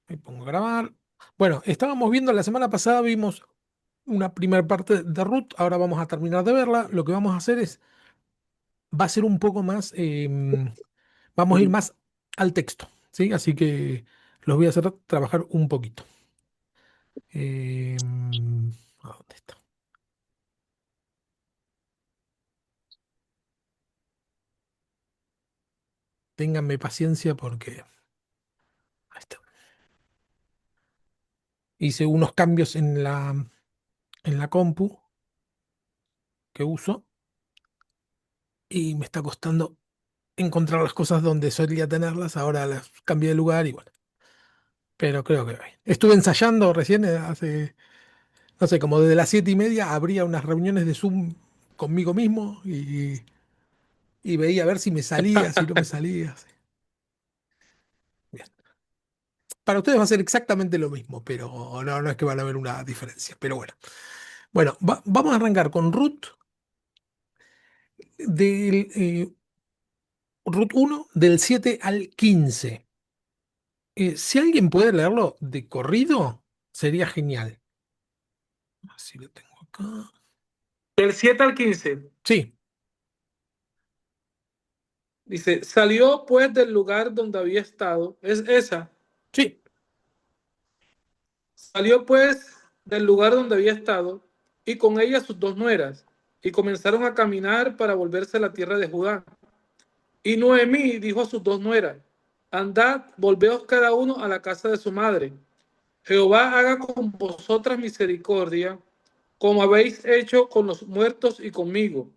Me pongo a grabar. Bueno, estábamos viendo la semana pasada, vimos una primera parte de Ruth, ahora vamos a terminar de verla. Lo que vamos a hacer va a ser un poco más, vamos a ir más al texto, ¿sí? Así que los voy a hacer trabajar un poquito. ¿A dónde está? Ténganme paciencia porque ahí está. Hice unos cambios en la compu que uso y me está costando encontrar las cosas donde solía tenerlas. Ahora las cambié de lugar y bueno, pero creo que hoy. Estuve ensayando recién, hace, no sé, como desde las 7:30 habría unas reuniones de Zoom conmigo mismo y veía a ver si me salía, si no me salía. Sí. Bien. Para ustedes va a ser exactamente lo mismo, pero no, no es que van a ver una diferencia. Pero bueno. Bueno, vamos a arrancar con Root del Root 1 del 7 al 15. Si alguien puede leerlo de corrido, sería genial. Así lo tengo acá. Del 7 al 15 Sí, dice, salió pues del lugar donde había estado. Es esa. sí. Salió pues del lugar donde había estado y con ella sus dos nueras y comenzaron a caminar para volverse a la tierra de Judá. Y Noemí dijo a sus dos nueras, andad, volveos cada uno a la casa de su madre. Jehová haga con vosotras misericordia, como habéis hecho con los muertos y conmigo.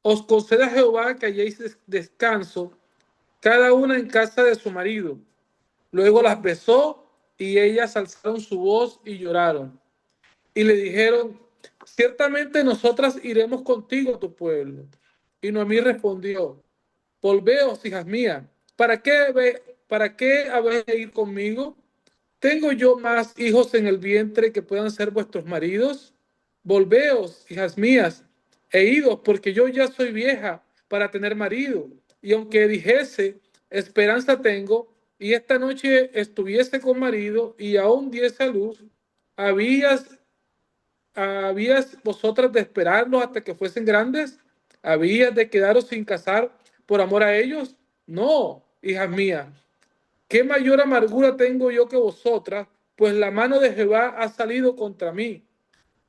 Os conceda Jehová que halléis descanso, cada una en casa de su marido. Luego las besó y ellas alzaron su voz y lloraron. Y le dijeron, ciertamente nosotras iremos contigo a tu pueblo. Y Noemí respondió, volveos, hijas mías, ¿para qué habéis de ir conmigo? ¿Tengo yo más hijos en el vientre que puedan ser vuestros maridos? Volveos, hijas mías, e idos, porque yo ya soy vieja para tener marido. Y aunque dijese, esperanza tengo, y esta noche estuviese con marido y aún diese a luz, ¿habías, habías vosotras de esperarlos hasta que fuesen grandes? ¿Habías de quedaros sin casar por amor a ellos? No, hijas mías. ¿Qué mayor amargura tengo yo que vosotras? Pues la mano de Jehová ha salido contra mí.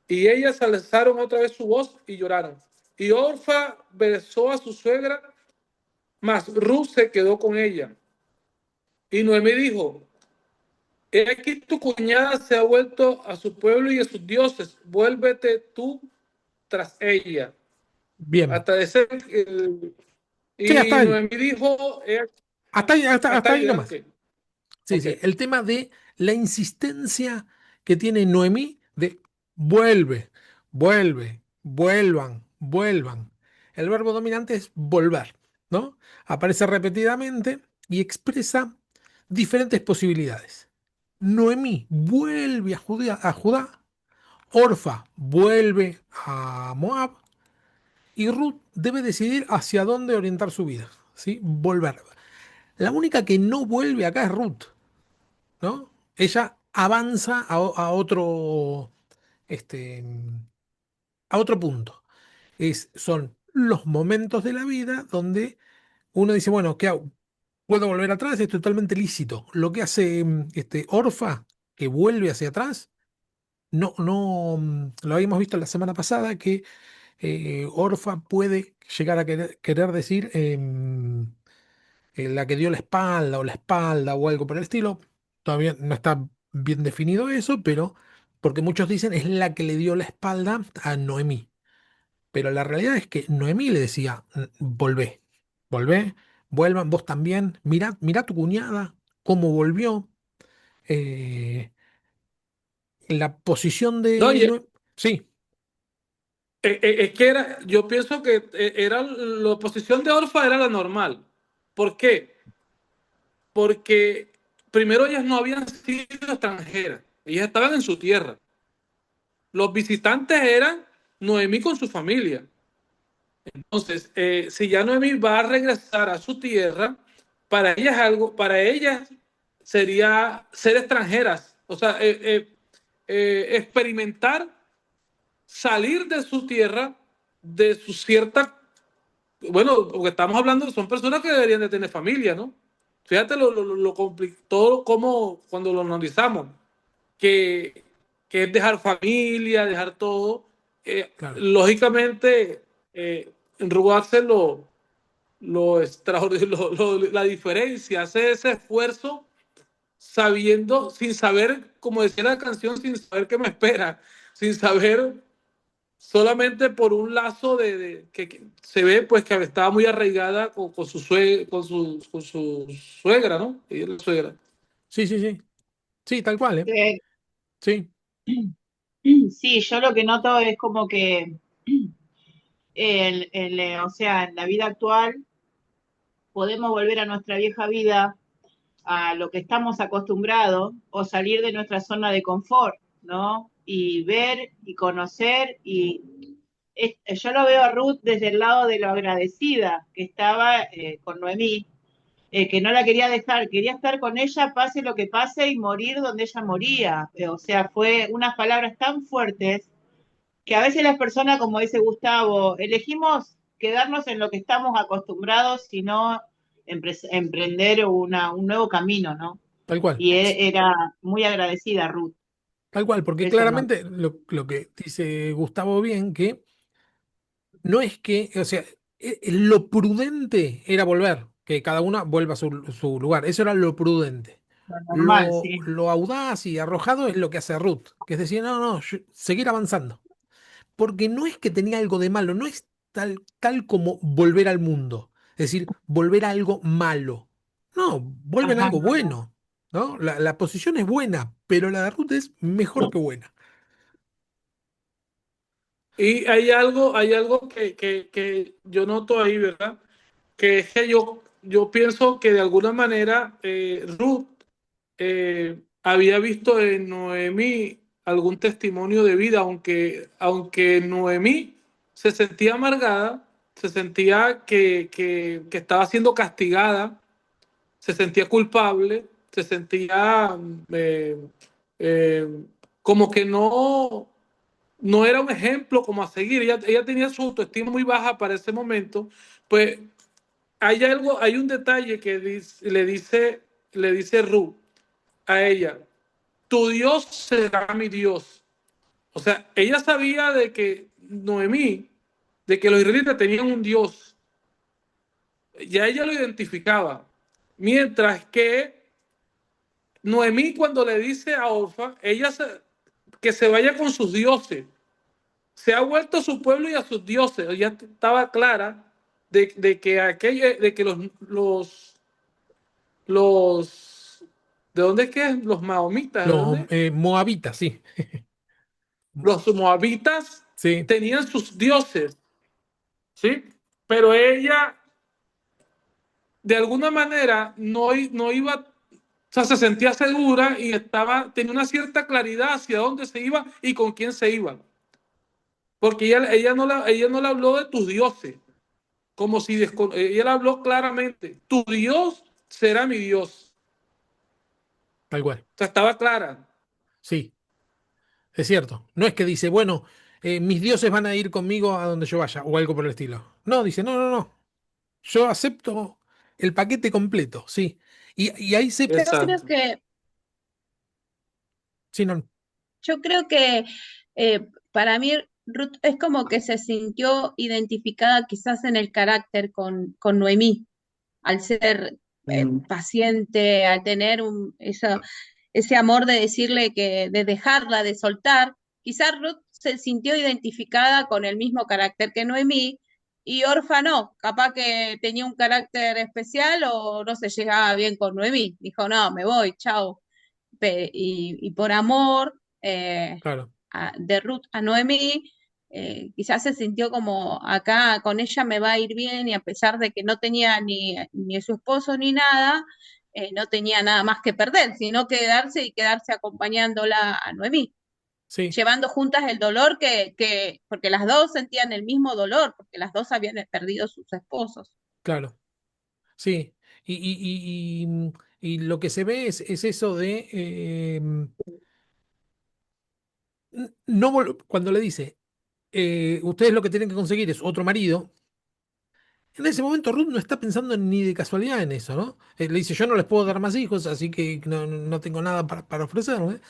Y ellas alzaron otra vez su voz y lloraron. Y Orfa besó a su suegra, mas Ruth se quedó con ella. Y Noemí dijo, he aquí tu cuñada se ha vuelto a su pueblo y a sus dioses. Vuélvete tú tras ella. Bien. Hasta ese... Sí, hasta y ahí. Noemí dijo, Hasta ahí, hasta hasta ahí, ahí ¿verdad? Ok. nomás. Sí, Ok. sí. El tema de la insistencia que tiene Noemí de vuelve, vuelve, vuelvan, vuelvan. El verbo dominante es volver, ¿no? Aparece repetidamente y expresa diferentes posibilidades. Noemí vuelve a Judá, Orfa vuelve a Moab y Ruth debe decidir hacia dónde orientar su vida, ¿sí? Volver. La única que no vuelve acá es Ruth, ¿no? Ella avanza este, a otro punto. Son los momentos de la vida donde uno dice, bueno, ¿qué hago? ¿Puedo volver atrás? Es totalmente lícito. Lo que hace Orfa, que vuelve hacia atrás, no, no, lo habíamos visto la semana pasada, que Orfa puede llegar a querer decir la que dio la espalda o algo por el estilo. Todavía no está bien definido eso, pero porque muchos dicen es la que le dio la espalda a Noemí. Pero la realidad es que Noemí le decía, volvé, volvé, vuelvan vos también, mirá tu cuñada, cómo volvió. Eh, la posición No, de Noemí. Sí, Es que era, yo pienso que era la posición de Orfa era la normal. ¿Por qué? Porque primero ellas no habían sido extranjeras, ellas estaban en su tierra. Los visitantes eran Noemí con su familia. Entonces, si ya Noemí va a regresar a su tierra, para ellas algo, para ellas sería ser extranjeras, o sea, experimentar, salir de su tierra, de su cierta, bueno, porque estamos hablando, son personas que deberían de tener familia, ¿no? Fíjate lo todo como cuando lo analizamos, que, que es dejar familia, dejar todo. Claro, Lógicamente, enrugarse la diferencia, hacer ese esfuerzo sabiendo, sin saber, como decía la canción, sin saber qué me espera, sin saber solamente por un lazo que se ve pues que estaba muy arraigada con su suegra, ¿no? Ella es la suegra. sí, sí, sí, sí, tal cual, ¿eh? Eh, Sí, Sí, yo lo que noto es como que, o sea, en la vida actual podemos volver a nuestra vieja vida, a lo que estamos acostumbrados, o salir de nuestra zona de confort, ¿no? Y ver y conocer, yo lo veo a Ruth desde el lado de lo agradecida que estaba con Noemí, que no la quería dejar, quería estar con ella, pase lo que pase, y morir donde ella moría. O sea, fue unas palabras tan fuertes que a veces las personas, como dice Gustavo, elegimos quedarnos en lo que estamos acostumbrados, sino emprender un nuevo camino, ¿no? tal cual. Y era muy agradecida, Ruth. Tal cual, porque Eso no. claramente lo que dice Gustavo bien, que no es que, o sea, lo prudente era volver, que cada una vuelva a su lugar. Eso era lo prudente. Lo normal, sí. Lo audaz y arrojado es lo que hace Ruth, que es decir, no, no, seguir avanzando. Porque no es que tenía algo de malo, no es tal como volver al mundo, es decir, volver a algo malo. No, vuelven a Ajá, algo no, no. bueno, ¿no? La posición es buena, pero la de Ruth es mejor que buena. Y hay algo que yo noto ahí, ¿verdad? Que es que yo pienso que de alguna manera Ruth había visto en Noemí algún testimonio de vida, aunque Noemí se sentía amargada, se sentía que estaba siendo castigada, se sentía culpable, se sentía eh, eh, como que no era un ejemplo como a seguir. Ella tenía su autoestima muy baja para ese momento. Pues hay un detalle que le dice Ru a ella: tu Dios será mi Dios. O sea, ella sabía de que Noemí, de que los israelitas tenían un Dios. Ya ella lo identificaba. Mientras que Noemí, cuando le dice a Orfa, que se vaya con sus dioses, se ha vuelto a su pueblo y a sus dioses. Ya estaba clara de que los, ¿de dónde es que es? Los maomitas, ¿de Los dónde? moabitas, sí, Los moabitas sí, tenían sus dioses, ¿sí? Pero ella, de alguna manera, no iba, o sea, se sentía segura y tenía una cierta claridad hacia dónde se iba y con quién se iba. Porque ella no le habló de tus dioses, como si ella le habló claramente: tu Dios será mi Dios. tal cual. O sea, estaba clara. Sí, es cierto. No es que dice, bueno, mis dioses van a ir conmigo a donde yo vaya o algo por el estilo. No, dice, no, no, no. Yo acepto el paquete completo, sí. Y ahí se... Yo creo Exacto. que, Sí, no, yo creo que para mí Ruth es como que se sintió identificada quizás en el carácter con Noemí, al ser Mm. paciente, al tener ese amor de decirle de dejarla, de soltar. Quizás Ruth se sintió identificada con el mismo carácter que Noemí, y Orfa no, capaz que tenía un carácter especial o no se llevaba bien con Noemí. Dijo, no, me voy, chao. Y por amor claro, de Ruth a Noemí, quizás se sintió como acá con ella me va a ir bien, y a pesar de que no tenía ni a su esposo ni nada, no tenía nada más que perder, sino quedarse y quedarse acompañándola a Noemí, sí, llevando juntas el dolor porque las dos sentían el mismo dolor, porque las dos habían perdido sus esposos. claro, sí. Y lo que se ve es eso de no cuando le dice, ustedes lo que tienen que conseguir es otro marido. En ese momento Ruth no está pensando ni de casualidad en eso, ¿no? Le dice, yo no les puedo dar más hijos, así que no tengo nada para ofrecerles.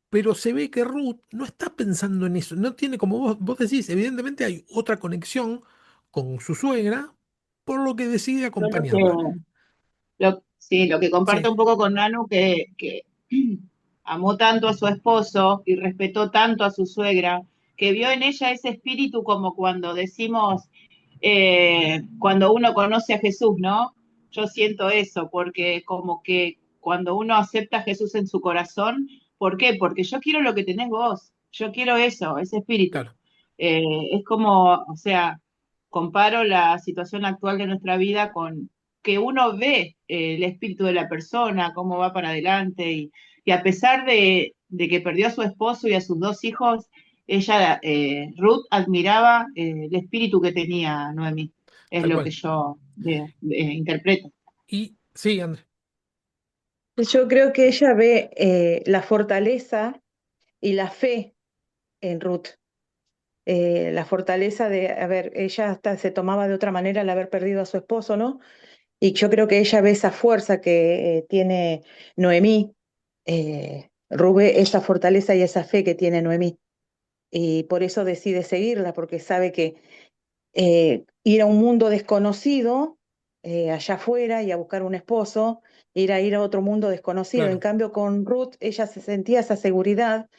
Pero se ve que Ruth no está pensando en eso, no tiene, como vos decís, evidentemente hay otra conexión con su suegra, por lo que decide Yo lo acompañarla. que, sí, lo que comparto Sí, un poco con Nanu, que amó tanto a su esposo y respetó tanto a su suegra, que vio en ella ese espíritu como cuando decimos, cuando uno conoce a Jesús, ¿no? Yo siento eso, porque como que cuando uno acepta a Jesús en su corazón, ¿por qué? Porque yo quiero lo que tenés vos, yo quiero eso, ese espíritu. claro, Es como, o sea, comparo la situación actual de nuestra vida con que uno ve el espíritu de la persona, cómo va para adelante, y a pesar de que perdió a su esposo y a sus dos hijos, ella, Ruth, admiraba el espíritu que tenía Noemí, es tal lo que cual. yo interpreto. Y sí, Andrés, Yo creo que ella ve la fortaleza y la fe en Ruth. La fortaleza de, a ver, ella hasta se tomaba de otra manera al haber perdido a su esposo, ¿no? Y yo creo que ella ve esa fuerza que tiene Noemí, Ruth ve esa fortaleza y esa fe que tiene Noemí. Y por eso decide seguirla, porque sabe que ir a un mundo desconocido, allá afuera, y a buscar un esposo, ir a otro mundo desconocido. En claro, cambio, con Ruth, ella se sentía esa seguridad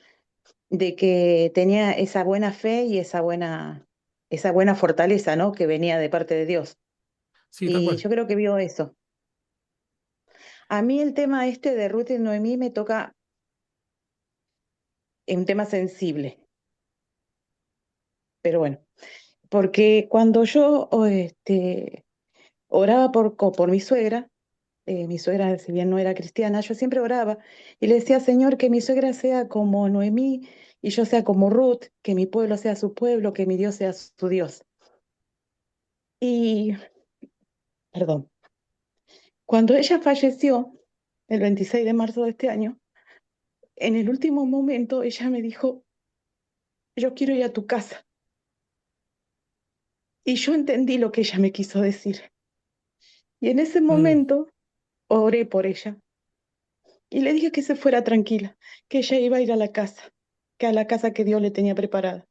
de que tenía esa buena fe y esa buena fortaleza, ¿no? Que venía de parte de Dios. sí, tal Y cual. yo creo que vio eso. A mí el tema este de Ruth y Noemí me toca un tema sensible, pero bueno, porque cuando yo oraba por mi suegra, si bien no era cristiana, yo siempre oraba y le decía, Señor, que mi suegra sea como Noemí y yo sea como Ruth, que mi pueblo sea su pueblo, que mi Dios sea su Dios. Y, perdón, cuando ella falleció, el 26 de marzo de este año, en el último momento ella me dijo, yo quiero ir a tu casa. Y yo entendí lo que ella me quiso decir. Y en ese Mm, momento oré por ella y le dije que se fuera tranquila, que ella iba a ir a la casa, que a la casa que Dios le tenía preparada.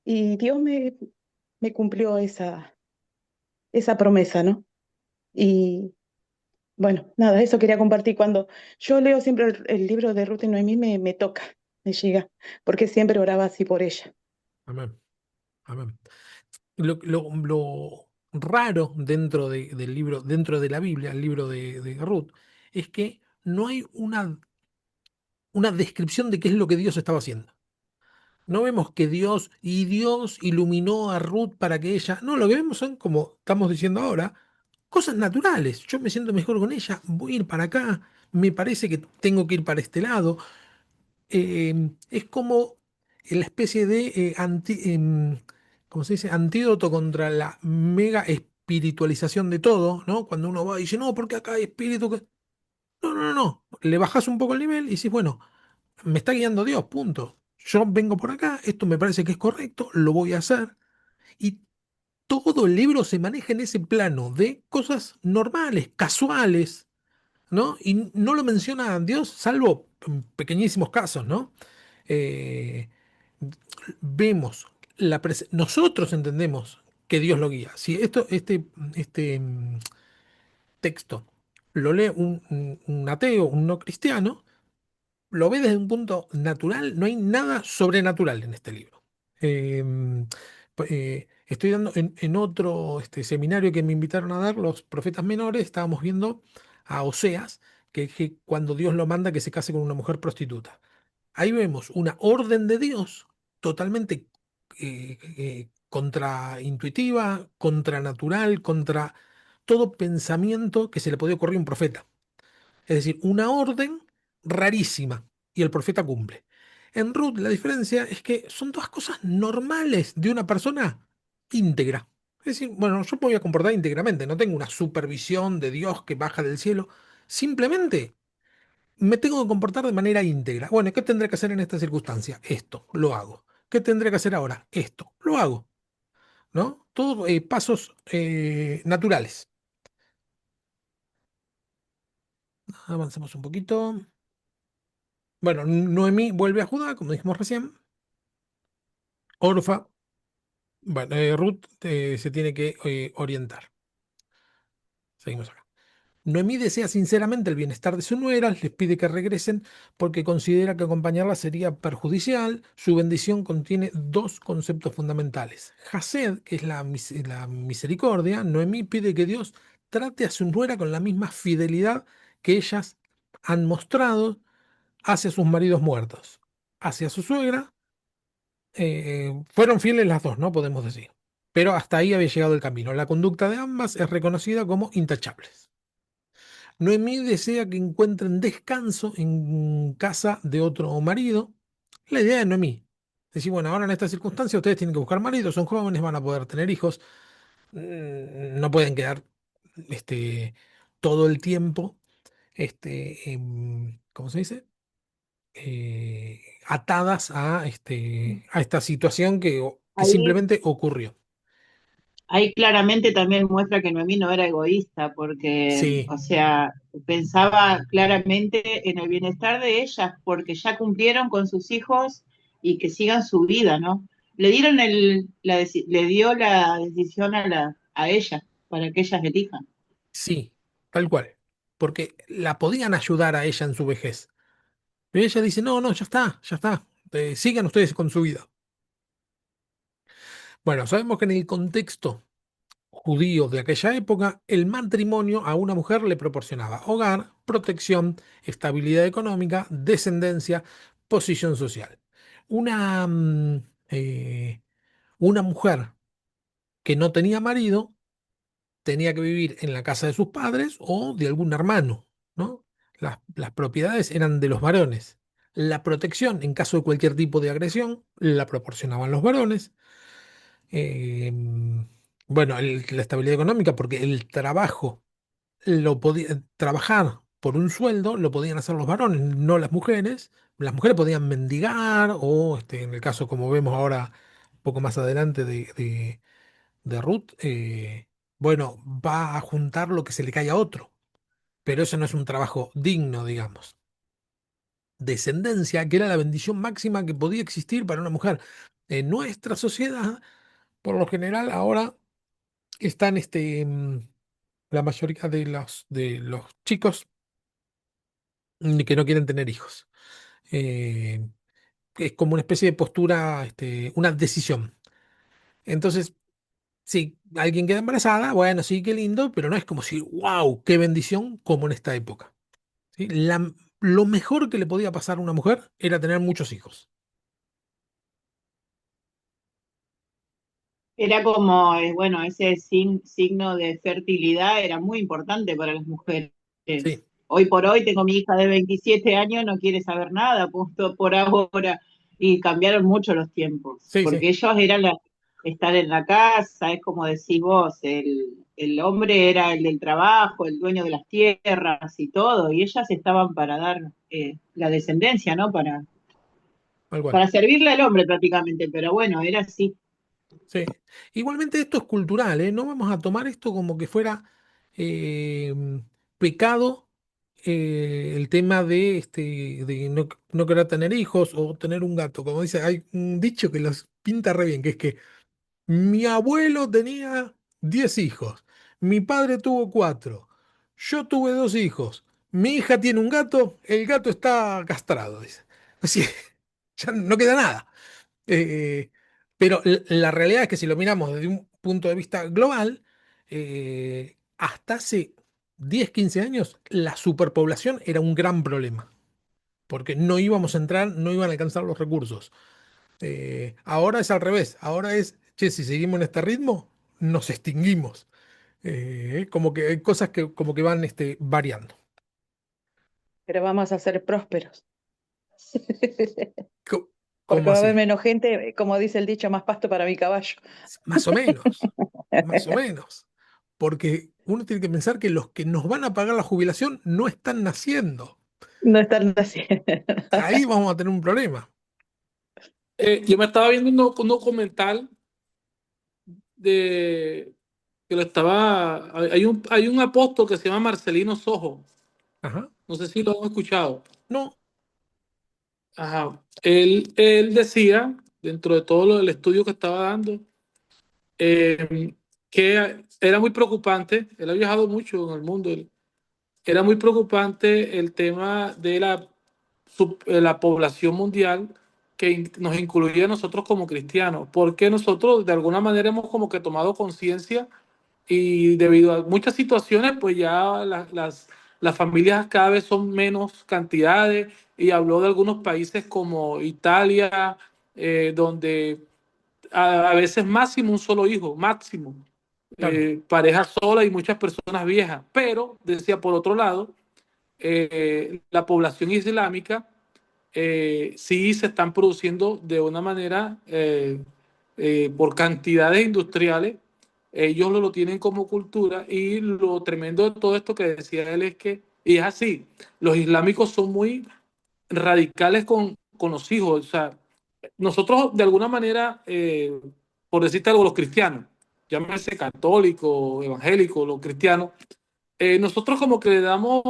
Y Dios me cumplió esa promesa, ¿no? Y bueno, nada, eso quería compartir. Cuando yo leo siempre el libro de Ruth y Noemí, me toca, me llega, porque siempre oraba así por ella. amén, amén. Lo raro del libro, dentro de la Biblia, el libro de Ruth, es que no hay una descripción de qué es lo que Dios estaba haciendo. No vemos que Dios iluminó a Ruth para que ella. No, lo que vemos son, como estamos diciendo ahora, cosas naturales. Yo me siento mejor con ella, voy a ir para acá, me parece que tengo que ir para este lado. Es como la especie de ¿cómo se dice? Antídoto contra la mega espiritualización de todo, ¿no? Cuando uno va y dice, no, porque acá hay espíritu. No, no, no, no. Le bajás un poco el nivel y dices, bueno, me está guiando Dios, punto. Yo vengo por acá, esto me parece que es correcto, lo voy a hacer. Y todo el libro se maneja en ese plano de cosas normales, casuales, ¿no? Y no lo menciona Dios, salvo en pequeñísimos casos, ¿no? Eh, vemos, nosotros entendemos que Dios lo guía. Si este texto lo lee un ateo, un no cristiano, lo ve desde un punto natural, no hay nada sobrenatural en este libro. Estoy dando en otro seminario que me invitaron a dar los profetas menores, estábamos viendo a Oseas, que cuando Dios lo manda que se case con una mujer prostituta. Ahí vemos una orden de Dios totalmente contraintuitiva, contranatural, contra todo pensamiento que se le podía ocurrir a un profeta. Es decir, una orden rarísima y el profeta cumple. En Ruth la diferencia es que son todas cosas normales de una persona íntegra. Es decir, bueno, yo me voy a comportar íntegramente, no tengo una supervisión de Dios que baja del cielo. Simplemente me tengo que comportar de manera íntegra. Bueno, ¿qué tendré que hacer en esta circunstancia? Esto, lo hago. ¿Qué tendré que hacer ahora? Esto, lo hago. ¿No? Todos pasos naturales. Avancemos un poquito. Bueno, Noemí vuelve a Judá, como dijimos recién. Orfa, bueno, Ruth se tiene que orientar. Seguimos acá. Noemí desea sinceramente el bienestar de su nuera, les pide que regresen porque considera que acompañarla sería perjudicial. Su bendición contiene dos conceptos fundamentales. Hased, que es la misericordia. Noemí pide que Dios trate a su nuera con la misma fidelidad que ellas han mostrado hacia sus maridos muertos. Hacia su suegra, fueron fieles las dos, ¿no? Podemos decir. Pero hasta ahí había llegado el camino. La conducta de ambas es reconocida como intachables. Noemí desea que encuentren descanso en casa de otro marido. La idea de Noemí. Decir, bueno, ahora en esta circunstancia ustedes tienen que buscar marido, son jóvenes, van a poder tener hijos, no pueden quedar todo el tiempo, ¿cómo se dice? Atadas a esta situación que Ahí simplemente ocurrió. Ahí claramente también muestra que Noemí no era egoísta, porque, Sí, o sea, pensaba claramente en el bienestar de ellas, porque ya cumplieron con sus hijos y que sigan su vida, ¿no? Le dio la decisión a ella, para que ellas elijan. sí, tal cual. Porque la podían ayudar a ella en su vejez. Pero ella dice, no, no, ya está, ya está. Sigan ustedes con su vida. Bueno, sabemos que en el contexto judío de aquella época, el matrimonio a una mujer le proporcionaba hogar, protección, estabilidad económica, descendencia, posición social. Una, mm, eh, una mujer que no tenía marido tenía que vivir en la casa de sus padres o de algún hermano, ¿no? Las propiedades eran de los varones. La protección en caso de cualquier tipo de agresión la proporcionaban los varones. Eh, bueno, la estabilidad económica, porque el trabajo lo podía trabajar por un sueldo, lo podían hacer los varones, no las mujeres. Las mujeres podían mendigar o, en el caso como vemos ahora, un poco más adelante de Ruth, bueno, va a juntar lo que se le cae a otro, pero eso no es un trabajo digno, digamos. Descendencia, que era la bendición máxima que podía existir para una mujer. En nuestra sociedad, por lo general, ahora están la mayoría de los chicos que no quieren tener hijos. Eh, es como una especie de postura, una decisión. Entonces, si alguien queda embarazada, bueno, sí, qué lindo, pero no es como si, wow, qué bendición, como en esta época. ¿Sí? Lo mejor que le podía pasar a una mujer era tener muchos hijos. Era como, bueno, ese signo de fertilidad era muy importante para las mujeres. Sí, Hoy por hoy tengo mi hija de 27 años, no quiere saber nada, punto por ahora, y cambiaron mucho los tiempos, sí, sí, porque ellos eran estar en la casa, es como decís vos, el hombre era el del trabajo, el dueño de las tierras y todo, y ellas estaban para dar la descendencia, ¿no? tal cual. Para servirle al hombre prácticamente, pero bueno, era así. Sí. Igualmente esto es cultural, ¿eh? No vamos a tomar esto como que fuera eh, pecado el tema de no querer tener hijos o tener un gato. Como dice, hay un dicho que los pinta re bien, que es que mi abuelo tenía 10 hijos, mi padre tuvo 4, yo tuve 2 hijos, mi hija tiene un gato, el gato está castrado, dice. Así, ya no queda nada. Eh, pero la realidad es que si lo miramos desde un punto de vista global, hasta hace 10 15 años la superpoblación era un gran problema, porque no íbamos a entrar, no iban a alcanzar los recursos. Ahora es al revés, ahora es, che, si seguimos en este ritmo, nos extinguimos. Como que hay cosas que como que van variando. Pero vamos a ser prósperos. Co- porque ¿Cómo va a haber así? menos gente, como dice el dicho, más pasto para mi caballo. Más o menos, más o menos. Porque uno tiene que pensar que los que nos van a pagar la jubilación no están naciendo. No están haciendo. Ahí vamos a tener un problema. Yo me estaba viendo un documental de que lo estaba. Hay un apóstol que se llama Marcelino Sojo. Ajá. No sé si lo han escuchado. No, Ajá. Él decía, dentro de todo el estudio que estaba dando, que era muy preocupante. Él ha viajado mucho en el mundo. Era muy preocupante el tema de la población mundial que nos incluía a nosotros como cristianos, porque nosotros de alguna manera hemos como que tomado conciencia y debido a muchas situaciones, pues ya las familias cada vez son menos cantidades y habló de algunos países como Italia, donde a veces máximo un solo hijo, máximo, claro, pareja sola y muchas personas viejas, pero decía por otro lado, la población islámica sí se están produciendo de una manera por cantidades industriales. Ellos lo tienen como cultura y lo tremendo de todo esto que decía él es que, y es así, los islámicos son muy radicales con los hijos. O sea, nosotros de alguna manera, por decirte algo, los cristianos, llámese católico, evangélico, los cristianos, nosotros como que le damos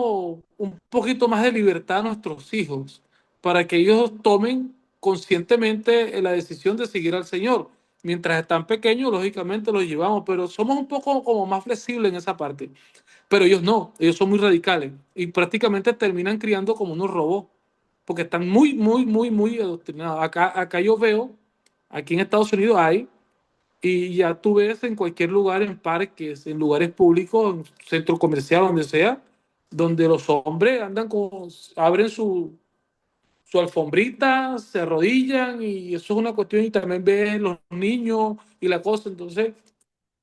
un poquito más de libertad a nuestros hijos para que ellos tomen conscientemente la decisión de seguir al Señor. Mientras están pequeños, lógicamente los llevamos, pero somos un poco como más flexibles en esa parte. Pero ellos no, ellos son muy radicales y prácticamente terminan criando como unos robots, porque están muy, muy, muy, muy adoctrinados. Acá yo veo, aquí en Estados Unidos hay y ya tú ves en cualquier lugar, en parques, en lugares públicos, en centro comercial, donde sea, donde los hombres andan abren su alfombrita, se arrodillan y eso es una cuestión y también ves los niños y la cosa. Entonces,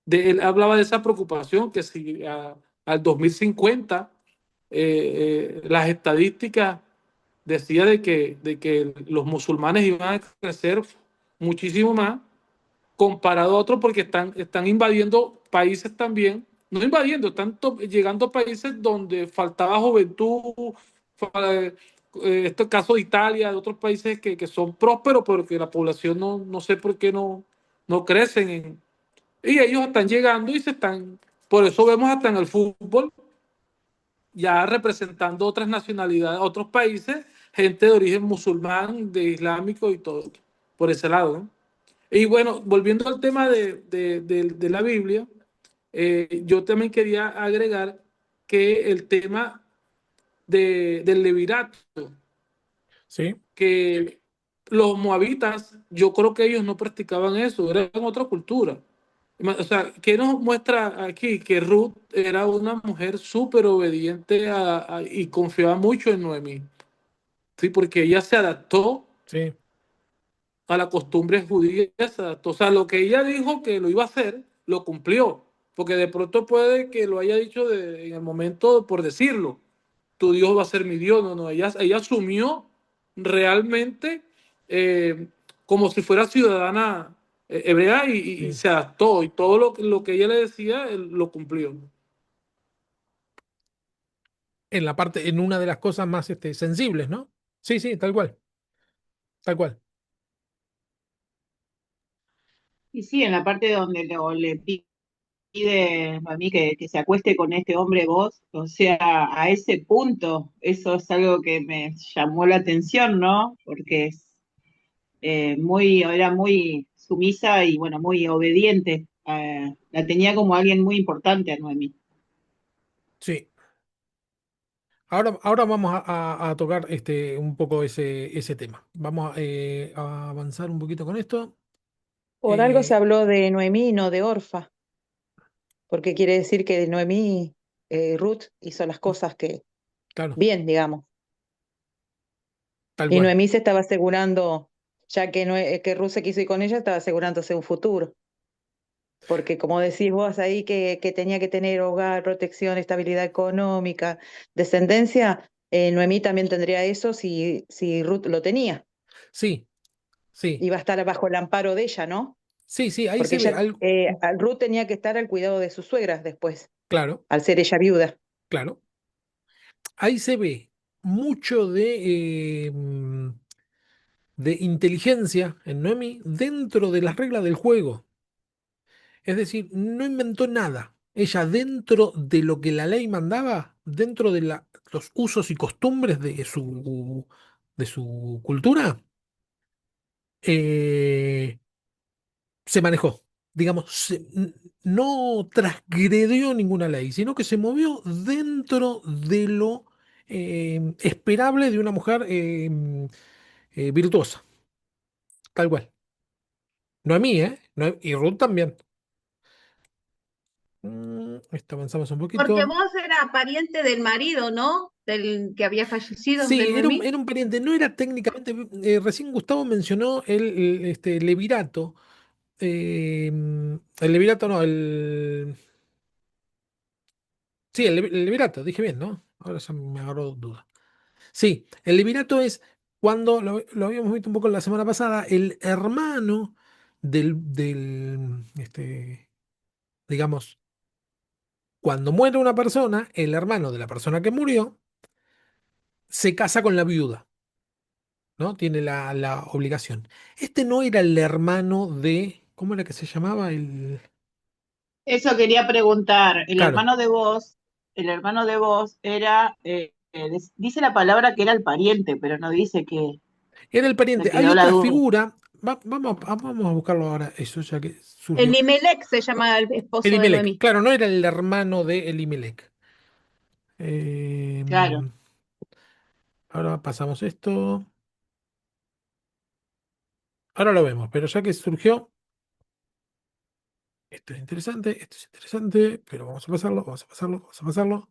él hablaba de esa preocupación que si al 2050 las estadísticas decía de que los musulmanes iban a crecer muchísimo más comparado a otros porque están invadiendo países también, no invadiendo, están llegando a países donde faltaba juventud, este caso de Italia, de otros países que son prósperos, pero que la población no sé por qué no crecen. Y ellos están llegando y se están, por eso vemos hasta en el fútbol, ya representando otras nacionalidades, otros países, gente de origen musulmán, de islámico y todo, por ese lado, ¿no? Y bueno, volviendo al tema de la Biblia, yo también quería agregar que el tema del levirato, sí, que los moabitas, yo creo que ellos no practicaban eso, era en otra cultura. O sea, ¿qué nos muestra aquí? Que Ruth era una mujer súper obediente y confiaba mucho en Noemí, ¿sí? Porque ella se adaptó sí, a la costumbre judía. O sea, lo que ella dijo que lo iba a hacer, lo cumplió. Porque de pronto puede que lo haya dicho en el momento por decirlo. Tu Dios va a ser mi Dios. No, no, ella asumió realmente eh, como si fuera ciudadana hebrea y sí. se adaptó. Y todo lo que ella le decía, él lo cumplió. En la parte, en una de las cosas más sensibles, ¿no? Sí, sí, tal cual, tal cual. Y sí, en la parte donde le pide a mí que se acueste con este hombre vos, o sea, a ese punto, eso es algo que me llamó la atención, ¿no? Porque era muy sumisa y bueno, muy obediente. La tenía como alguien muy importante a Noemí. Sí. Ahora vamos a tocar un poco ese tema. Vamos a avanzar un poquito con esto. Por algo se Eh, habló de Noemí y no de Orfa, porque quiere decir que Noemí, Ruth hizo las cosas que claro, bien, digamos. tal Y cual. Noemí se estaba asegurando, ya que, que Ruth se quiso ir con ella, estaba asegurándose un futuro. Porque como decís vos ahí que tenía que tener hogar, protección, estabilidad económica, descendencia, Noemí también tendría eso si Ruth lo tenía. Sí, Sí, iba a estar bajo el amparo de ella, ¿no? sí, sí, ahí Porque se ve ella, algo. Ruth tenía que estar al cuidado de sus suegras después, Claro, al ser ella viuda. claro. Ahí se ve mucho de inteligencia en Noemi dentro de las reglas del juego. Es decir, no inventó nada. Ella dentro de lo que la ley mandaba, dentro de los usos y costumbres de su cultura, eh, se manejó. Digamos, no transgredió ninguna ley, sino que se movió dentro de lo esperable de una mujer virtuosa, tal cual. No a mí, ¿eh? Y Ruth también. Esto avanzamos un Porque poquito. vos era pariente del marido, ¿no? Del que había fallecido, de Sí, Noemí. era un pariente, no era técnicamente. Recién Gustavo mencionó el levirato. El levirato no, sí, el levirato, dije bien, ¿no? Ahora ya me agarró duda. Sí, el levirato es cuando, lo habíamos visto un poco la semana pasada, el hermano digamos, cuando muere una persona, el hermano de la persona que murió se casa con la viuda. ¿No? Tiene la obligación. Este no era el hermano de, ¿cómo era que se llamaba? Eso quería preguntar. Claro, El hermano de vos era, dice la palabra que era el pariente, pero no dice que era el me pariente. Hay quedó la otra duda. figura, vamos a buscarlo ahora, eso ya que surgió. Elimelech se llama el esposo de Elimelec, Noemí. claro, no era el hermano de Elimelec. Eh, Claro. ahora pasamos esto. Ahora lo vemos, pero ya que surgió, esto es interesante, pero vamos a pasarlo, vamos a pasarlo, vamos a pasarlo.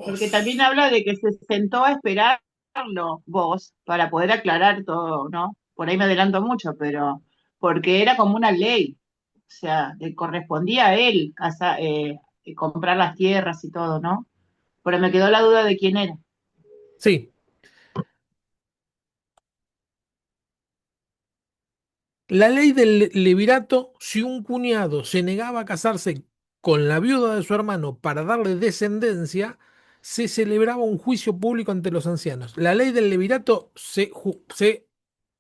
Porque también Os. habla de que se sentó a esperarlo vos para poder aclarar todo, ¿no? Por ahí me adelanto mucho, pero porque era como una ley, o sea, le correspondía a él comprar las tierras y todo, ¿no? Pero me quedó la duda de quién era. Sí, la ley del levirato, si un cuñado se negaba a casarse con la viuda de su hermano para darle descendencia, se celebraba un juicio público ante los ancianos. La ley del levirato se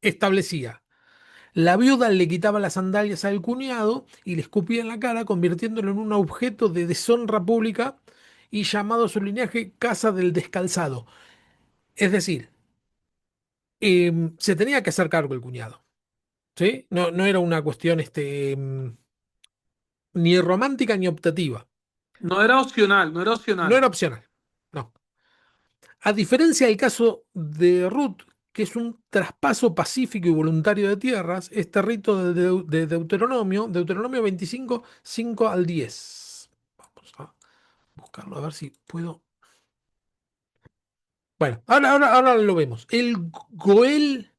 establecía. La viuda le quitaba las sandalias al cuñado y le escupía en la cara, convirtiéndolo en un objeto de deshonra pública y llamado a su linaje casa del descalzado. Es decir, se tenía que hacer cargo el cuñado. ¿Sí? No, no era una cuestión ni romántica ni optativa. No era opcional, no era No opcional. era opcional. No. A diferencia del caso de Ruth, que es un traspaso pacífico y voluntario de tierras, este rito de Deuteronomio 25, 5 al 10. Vamos a buscarlo a ver si puedo. Bueno, ahora lo vemos. El Goel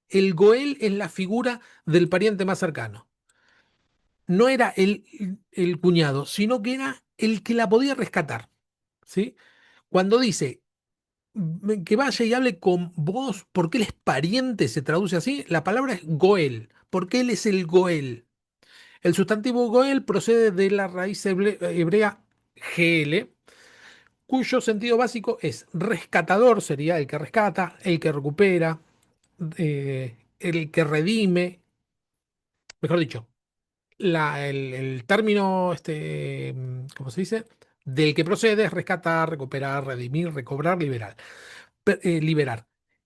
es la figura del pariente más cercano. No era el cuñado, sino que era el que la podía rescatar. ¿Sí? Cuando dice que vaya y hable con vos, porque él es pariente, se traduce así, la palabra es Goel, porque él es el Goel. El sustantivo Goel procede de la raíz hebrea GL, cuyo sentido básico es rescatador, sería el que rescata, el que recupera, el que redime, mejor dicho, el término, ¿cómo se dice? Del que procede es rescatar, recuperar, redimir, recobrar, liberar.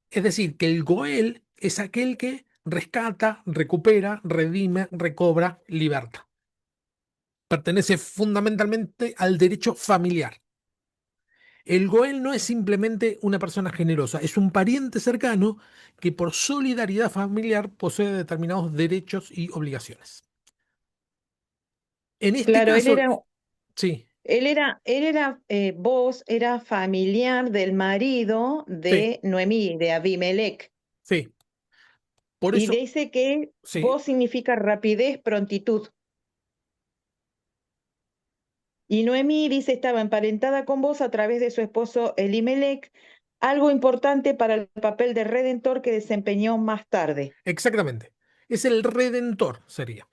Es decir, que el Goel es aquel que rescata, recupera, redime, recobra, liberta. Pertenece fundamentalmente al derecho familiar. El Goel no es simplemente una persona generosa, es un pariente cercano que por solidaridad familiar posee determinados derechos y obligaciones. En este Claro, caso, sí, vos era familiar del marido sí, de Noemí, de Abimelech. sí. Por Y eso, dice que sí, vos significa rapidez, prontitud. Y Noemí dice estaba emparentada con vos a través de su esposo Elimelech, algo importante para el papel de redentor que desempeñó más tarde. Exactamente. Es el redentor, sería.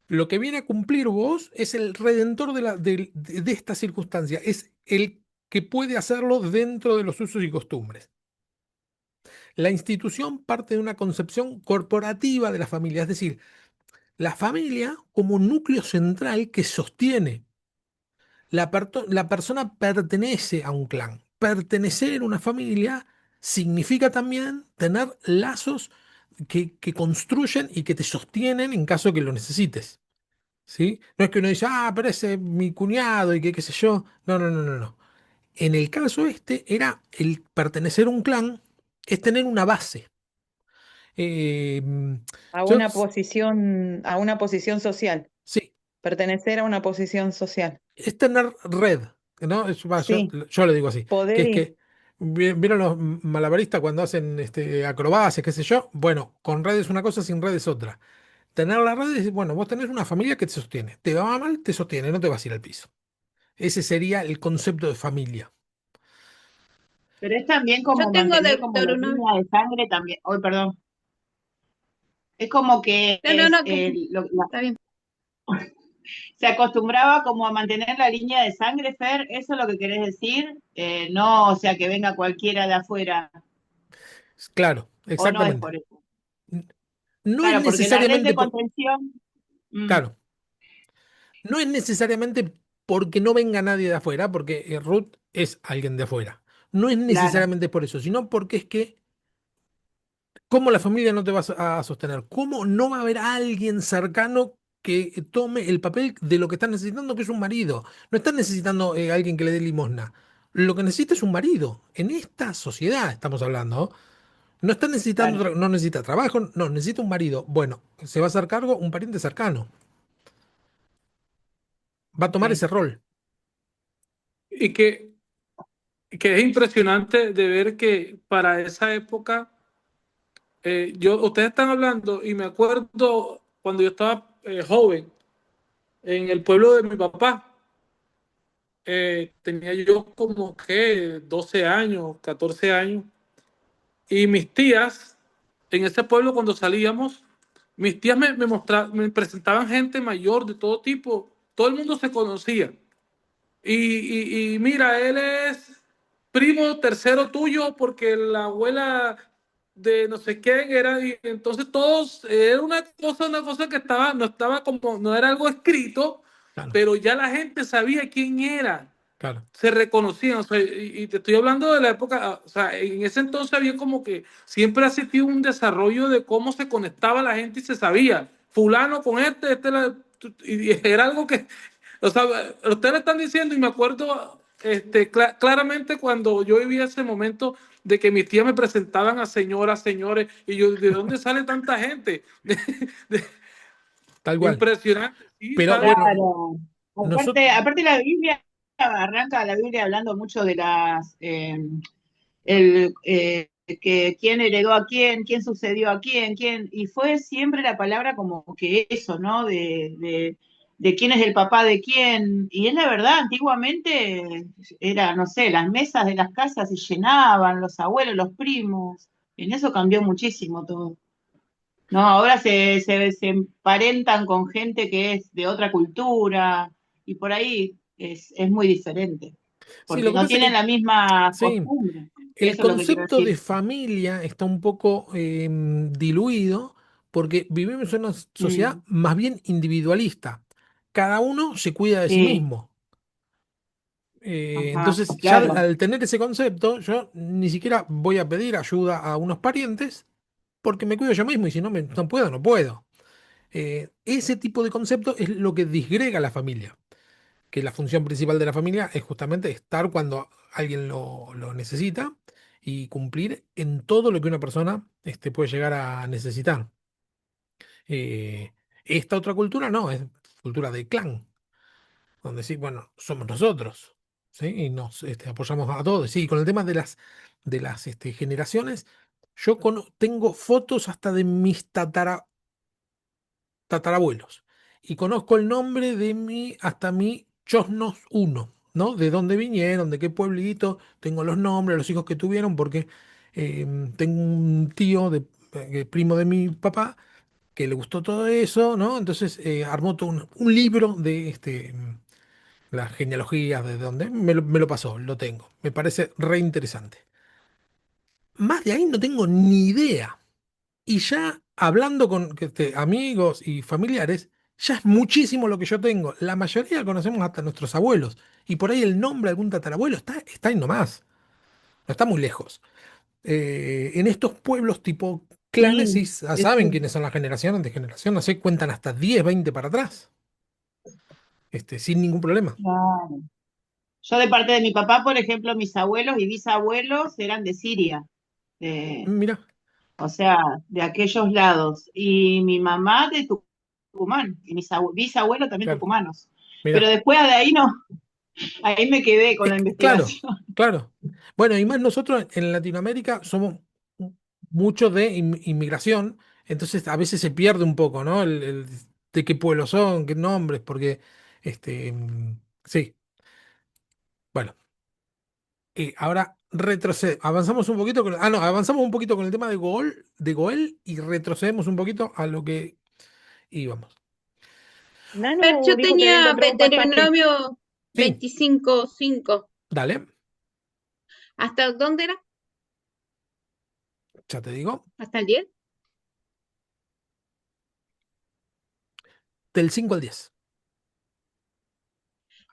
Lo que viene a cumplir vos es el redentor de esta circunstancia. Es el que puede hacerlo dentro de los usos y costumbres. La institución parte de una concepción corporativa de la familia, es decir, la familia como núcleo central que sostiene. La persona pertenece a un clan. Pertenecer a una familia significa también tener lazos que construyen y que te sostienen en caso que lo necesites. ¿Sí? No es que uno dice, ah, pero ese es mi cuñado y que qué sé yo. No, no, no, no, no. En el caso este, era el pertenecer a un clan, es tener una base. Eh, yo, A una posición social, sí, pertenecer a una posición social. es tener red, ¿no? Sí, Yo le digo así, que poder es y que, ¿vieron los malabaristas cuando hacen acrobacias, qué sé yo? Bueno, con red es una cosa, sin red es otra. Tener la red es, bueno, vos tenés una familia que te sostiene. Te va mal, te sostiene, no te vas a ir al piso. Ese sería el concepto de familia. Pero es también Yo como tengo mantener como la Deuteronomio. línea de sangre también. Oh, perdón. Es como que No, no, es, no, está bien. se acostumbraba como a mantener la línea de sangre, Fer, ¿eso es lo que querés decir? No, o sea, que venga cualquiera de afuera, Claro, o no es exactamente. por eso. N- No es Claro, porque la red necesariamente de por, contención, mm, claro, no es necesariamente porque no venga nadie de afuera, porque Ruth es alguien de afuera. No es claro, necesariamente por eso, sino porque es que ¿cómo la familia no te va a sostener? ¿Cómo no va a haber alguien cercano que tome el papel de lo que estás necesitando, que es un marido? No estás necesitando alguien que le dé limosna. Lo que necesita es un marido. En esta sociedad estamos hablando. No está necesitando, claro, no necesita trabajo, no, necesita un marido. Bueno, se va a hacer cargo un pariente cercano. Va a ok. tomar ese rol. Y que es impresionante de ver que para esa época, ustedes están hablando y me acuerdo cuando yo estaba joven en el pueblo de mi papá, tenía yo como que 12 años, 14 años, y mis tías, en ese pueblo cuando salíamos, mis tías me presentaban gente mayor de todo tipo, todo el mundo se conocía. Y mira, él es primo tercero tuyo porque la abuela de no sé quién era, y entonces todos, era una cosa que estaba, no estaba como, no era algo escrito, Claro, pero ya la gente sabía quién era, claro. se reconocían, o sea, y te estoy hablando de la época, o sea, en ese entonces había como que siempre ha existido un desarrollo de cómo se conectaba la gente y se sabía, fulano con y era algo que, o sea, ustedes lo están diciendo y me acuerdo claramente cuando yo vivía ese momento de que mis tías me presentaban a señoras, señores, y yo, ¿de dónde sale tanta gente? Tal cual. Impresionante, sí, Pero ¿sabes? bueno, Claro. nosotros, Aparte la Biblia, arranca la Biblia hablando mucho de el, que quién heredó a quién, quién sucedió a quién, quién, y fue siempre la palabra como que eso, ¿no? De quién es el papá de quién, y es la verdad, antiguamente era, no sé, las mesas de las casas se llenaban, los abuelos, los primos, en eso cambió muchísimo todo. No, ahora se emparentan con gente que es de otra cultura y por ahí es muy diferente, sí, lo porque que no pasa es tienen que, la misma sí, costumbre. el Eso es lo que quiero concepto de decir. familia está un poco diluido porque vivimos en una sociedad Mm, más bien individualista. Cada uno se cuida de sí sí, mismo. ajá, Entonces, ya claro, al tener ese concepto, yo ni siquiera voy a pedir ayuda a unos parientes porque me cuido yo mismo y si no, no puedo, no puedo. Ese tipo de concepto es lo que disgrega a la familia, que la función principal de la familia es justamente estar cuando alguien lo necesita y cumplir en todo lo que una persona puede llegar a necesitar. Eh, Esta otra cultura no, es cultura de clan, donde sí, bueno, somos nosotros, ¿sí? Y nos apoyamos a todos. Sí, con el tema de las generaciones, yo tengo fotos hasta de mis tatarabuelos y conozco el nombre de hasta mi Chosnos uno. ¿no? De dónde vinieron, de qué pueblito, tengo los nombres, los hijos que tuvieron, porque tengo un tío, primo de mi papá, que le gustó todo eso, ¿no? Entonces armó todo un libro de las genealogías, de dónde, me lo pasó, lo tengo. Me parece re interesante. Más de ahí no tengo ni idea. Y ya hablando con amigos y familiares, ya es muchísimo lo que yo tengo. La mayoría conocemos hasta nuestros abuelos. Y por ahí el nombre de algún tatarabuelo está ahí nomás. No está muy lejos. En estos pueblos tipo clanes, Sí, sí, saben quiénes son las generaciones de generación. No sé, cuentan hasta 10 20 para atrás. Sin ningún problema. claro. Yo de parte de mi papá, por ejemplo, mis abuelos y bisabuelos eran de Siria, de- Mira, o sea, de aquellos lados. Y mi mamá de Tucumán, y mis bisabuelos también claro, tucumanos. Pero mira. después de ahí no, ahí me quedé con la Claro, investigación. claro. Bueno, y más nosotros en Latinoamérica somos muchos de inmigración, entonces a veces se pierde un poco, ¿no? De qué pueblos son, qué nombres, porque, sí, bueno, ahora avanzamos un poquito no, avanzamos un poquito con el tema de Goel y retrocedemos un poquito a lo que íbamos. Pero Nano yo dijo que había tenía encontrado un pasaje. Deuteronomio Sí, 25:5. dale, ¿Hasta dónde era? ya te digo, ¿Hasta el 10? del 5 al 10.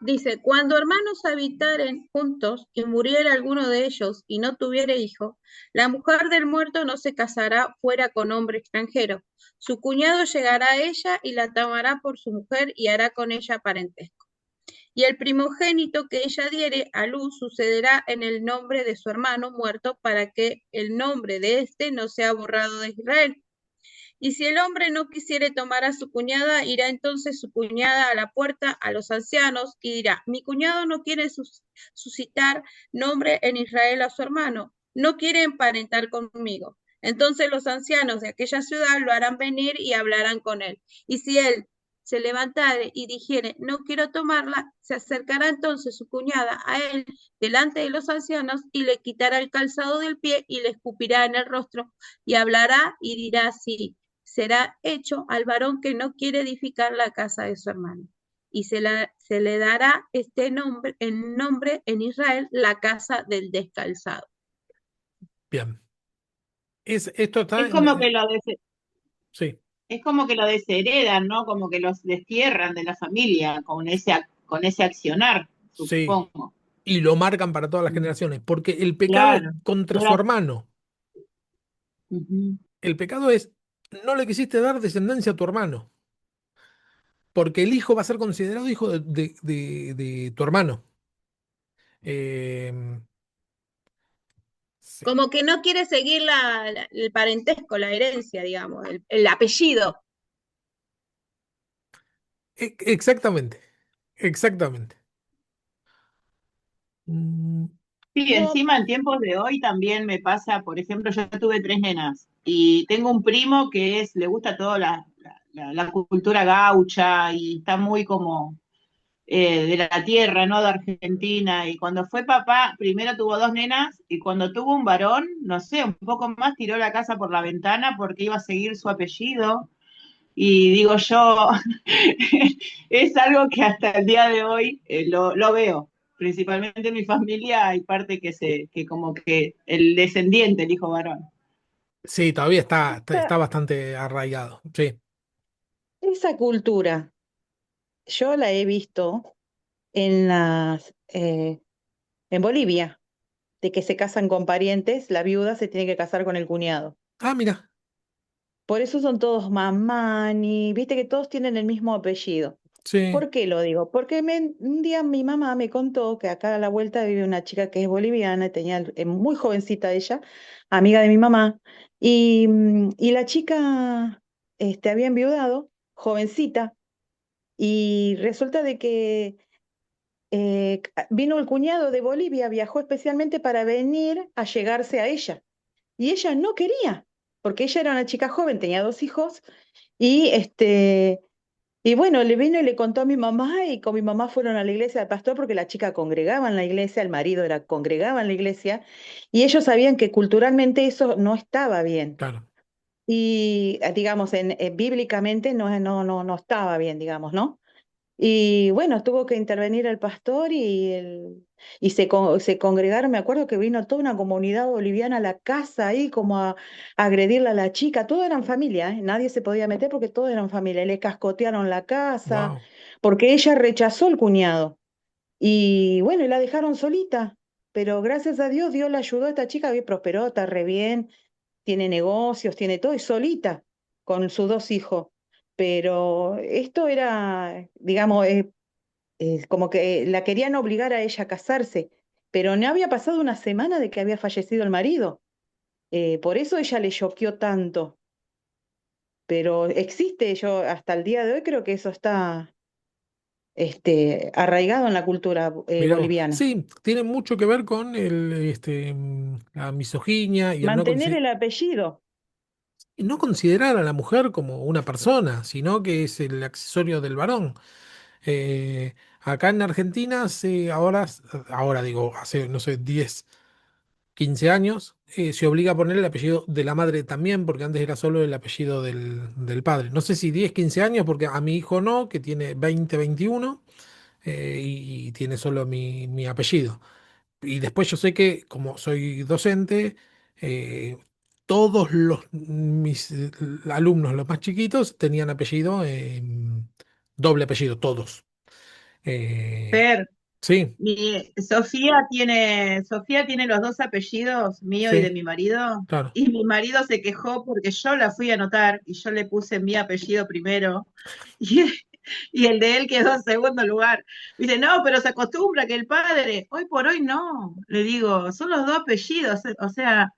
Dice, cuando hermanos habitaren juntos y muriera alguno de ellos y no tuviere hijo, la mujer del muerto no se casará fuera con hombre extranjero. Su cuñado llegará a ella y la tomará por su mujer y hará con ella parentesco. Y el primogénito que ella diere a luz sucederá en el nombre de su hermano muerto para que el nombre de éste no sea borrado de Israel. Y si el hombre no quisiere tomar a su cuñada, irá entonces su cuñada a la puerta a los ancianos y dirá, mi cuñado no quiere suscitar nombre en Israel a su hermano, no quiere emparentar conmigo. Entonces los ancianos de aquella ciudad lo harán venir y hablarán con él. Y si él se levantare y dijere, no quiero tomarla, se acercará entonces su cuñada a él delante de los ancianos y le quitará el calzado del pie y le escupirá en el rostro y hablará y dirá así, será hecho al varón que no quiere edificar la casa de su hermano. Y se le dará este nombre en Israel, la casa del descalzado. Bien. Esto está Es en, como que sí, es como que lo desheredan, ¿no? Como que los destierran de la familia con ese accionar, sí. supongo. Y lo marcan para todas las generaciones, porque el pecado es Claro. contra su Dura- hermano. Ujú. El pecado es, no le quisiste dar descendencia a tu hermano, porque el hijo va a ser considerado hijo de tu hermano. Eh, sí. Como que no quiere seguir el parentesco, la herencia, digamos, el apellido. Exactamente, exactamente. Mm, Sí, Vos, encima en tiempos de hoy también me pasa, por ejemplo, yo tuve tres nenas y tengo un primo que le gusta toda la cultura gaucha y está muy como de la tierra, ¿no? De Argentina. Y cuando fue papá, primero tuvo dos nenas y cuando tuvo un varón, no sé, un poco más, tiró la casa por la ventana porque iba a seguir su apellido. Y digo yo, es algo que hasta el día de hoy lo veo. Principalmente en mi familia hay parte que como que el descendiente, el hijo varón. sí, todavía está Esa, bastante arraigado. Sí, esa cultura, yo la he visto en Bolivia, de que se casan con parientes, la viuda se tiene que casar con el cuñado. ah, mira, Por eso son todos mamani, viste que todos tienen el mismo apellido. sí, ¿Por qué lo digo? Porque un día mi mamá me contó que acá a la vuelta vive una chica que es boliviana, muy jovencita ella, amiga de mi mamá, y la chica había enviudado, jovencita, y resulta de que vino el cuñado de Bolivia, viajó especialmente para venir a llegarse a ella, y ella no quería, porque ella era una chica joven, tenía dos hijos, y Y bueno, le vino y le contó a mi mamá y con mi mamá fueron a la iglesia del pastor porque la chica congregaba en la iglesia, el marido era congregaba en la iglesia y ellos sabían que culturalmente eso no estaba bien. Claro. Y digamos, bíblicamente no estaba bien, digamos, ¿no? Y bueno, tuvo que intervenir el pastor y se congregaron. Me acuerdo que vino toda una comunidad boliviana a la casa ahí como a agredirle a la chica. Todos eran familia, ¿eh? Nadie se podía meter porque todos eran familia. Le cascotearon la casa Wow. porque ella rechazó al cuñado. Y bueno, y la dejaron solita. Pero gracias a Dios, Dios la ayudó a esta chica, bien prosperó, está re bien, tiene negocios, tiene todo, y solita con sus dos hijos. Pero esto era, digamos, como que la querían obligar a ella a casarse, pero no había pasado una semana de que había fallecido el marido. Por eso ella le choqueó tanto. Pero existe, yo hasta el día de hoy creo que eso está arraigado en la cultura Mirá vos. boliviana. Sí, tiene mucho que ver con la misoginia y el Mantener el apellido, y no considerar a la mujer como una persona, sino que es el accesorio del varón. Acá en Argentina, ahora digo, hace, no sé, 10 15 años, se obliga a poner el apellido de la madre también, porque antes era solo el apellido del padre. No sé si 10 15 años, porque a mi hijo no, que tiene 20 21 y tiene solo mi apellido. Y después yo sé que, como soy docente, eh, todos mis alumnos, los más chiquitos, tenían apellido, doble apellido, todos. Eh, Per, sí, Sofía tiene los dos apellidos, mío y de sí, mi marido, claro. y mi marido se quejó porque yo la fui a anotar y yo le puse mi apellido primero, y, y el de él quedó en segundo lugar. Dice, no, pero se acostumbra que el padre, hoy por hoy no, le digo, son los dos apellidos, o sea,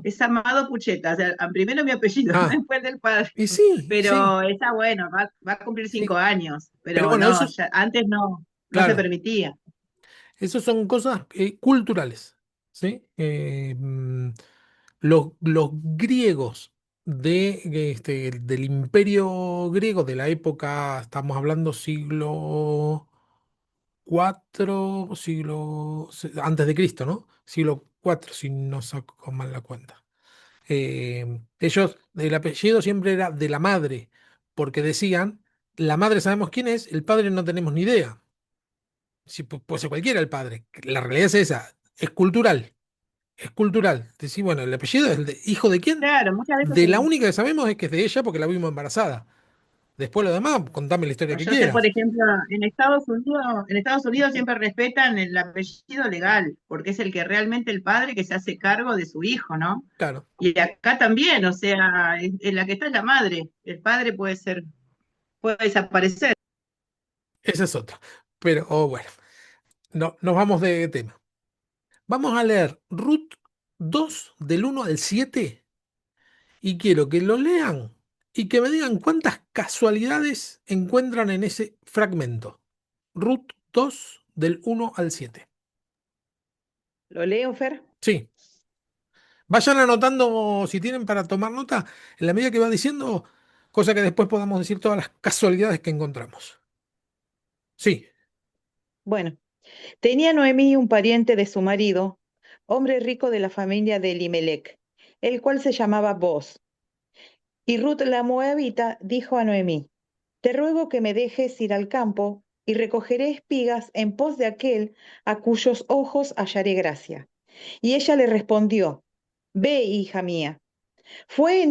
es Amado Pucheta, o sea, primero mi apellido, Ah, después del padre, y sí, pero está bueno, va a cumplir sí. 5 años, Pero pero bueno, no, antes no se claro, permitía. eso son cosas culturales, ¿sí? Los griegos del imperio griego de la época, estamos hablando siglo cuatro antes de Cristo, ¿no? Siglo cuatro si no saco mal la cuenta. Ellos, el apellido siempre era de la madre, porque decían, la madre sabemos quién es, el padre no tenemos ni idea. Si, puede ser cualquiera el padre. La realidad es esa, es cultural, es cultural. Decir, bueno, el apellido es el de, ¿hijo de quién? Claro, muchas veces De la única que sabemos es que es de ella porque la vimos embarazada. Después lo demás, contame la historia que yo sé, por quieras. ejemplo, en Estados Unidos siempre respetan el apellido legal, porque es el que realmente el padre que se hace cargo de su hijo, ¿no? Claro, Y acá también, o sea, en la que está es la madre, el padre puede desaparecer. esa es otra. Pero bueno, no, nos vamos de tema. Vamos a leer Ruth 2 del 1 al 7 y quiero que lo lean y que me digan cuántas casualidades encuentran en ese fragmento. Ruth 2 del 1 al 7. ¿lo leo, Fer? Sí, vayan anotando si tienen para tomar nota en la medida que va diciendo, cosa que después podamos decir todas las casualidades que encontramos. Sí, Bueno, tenía Noemí un pariente de su marido, hombre rico de la familia de Elimelec, el cual se llamaba Boz. Y Ruth la moabita dijo a Noemí, te ruego que me dejes ir al campo y recogeré espigas en pos de aquel a cuyos ojos hallaré gracia. Y ella le respondió, ve, hija mía. Fue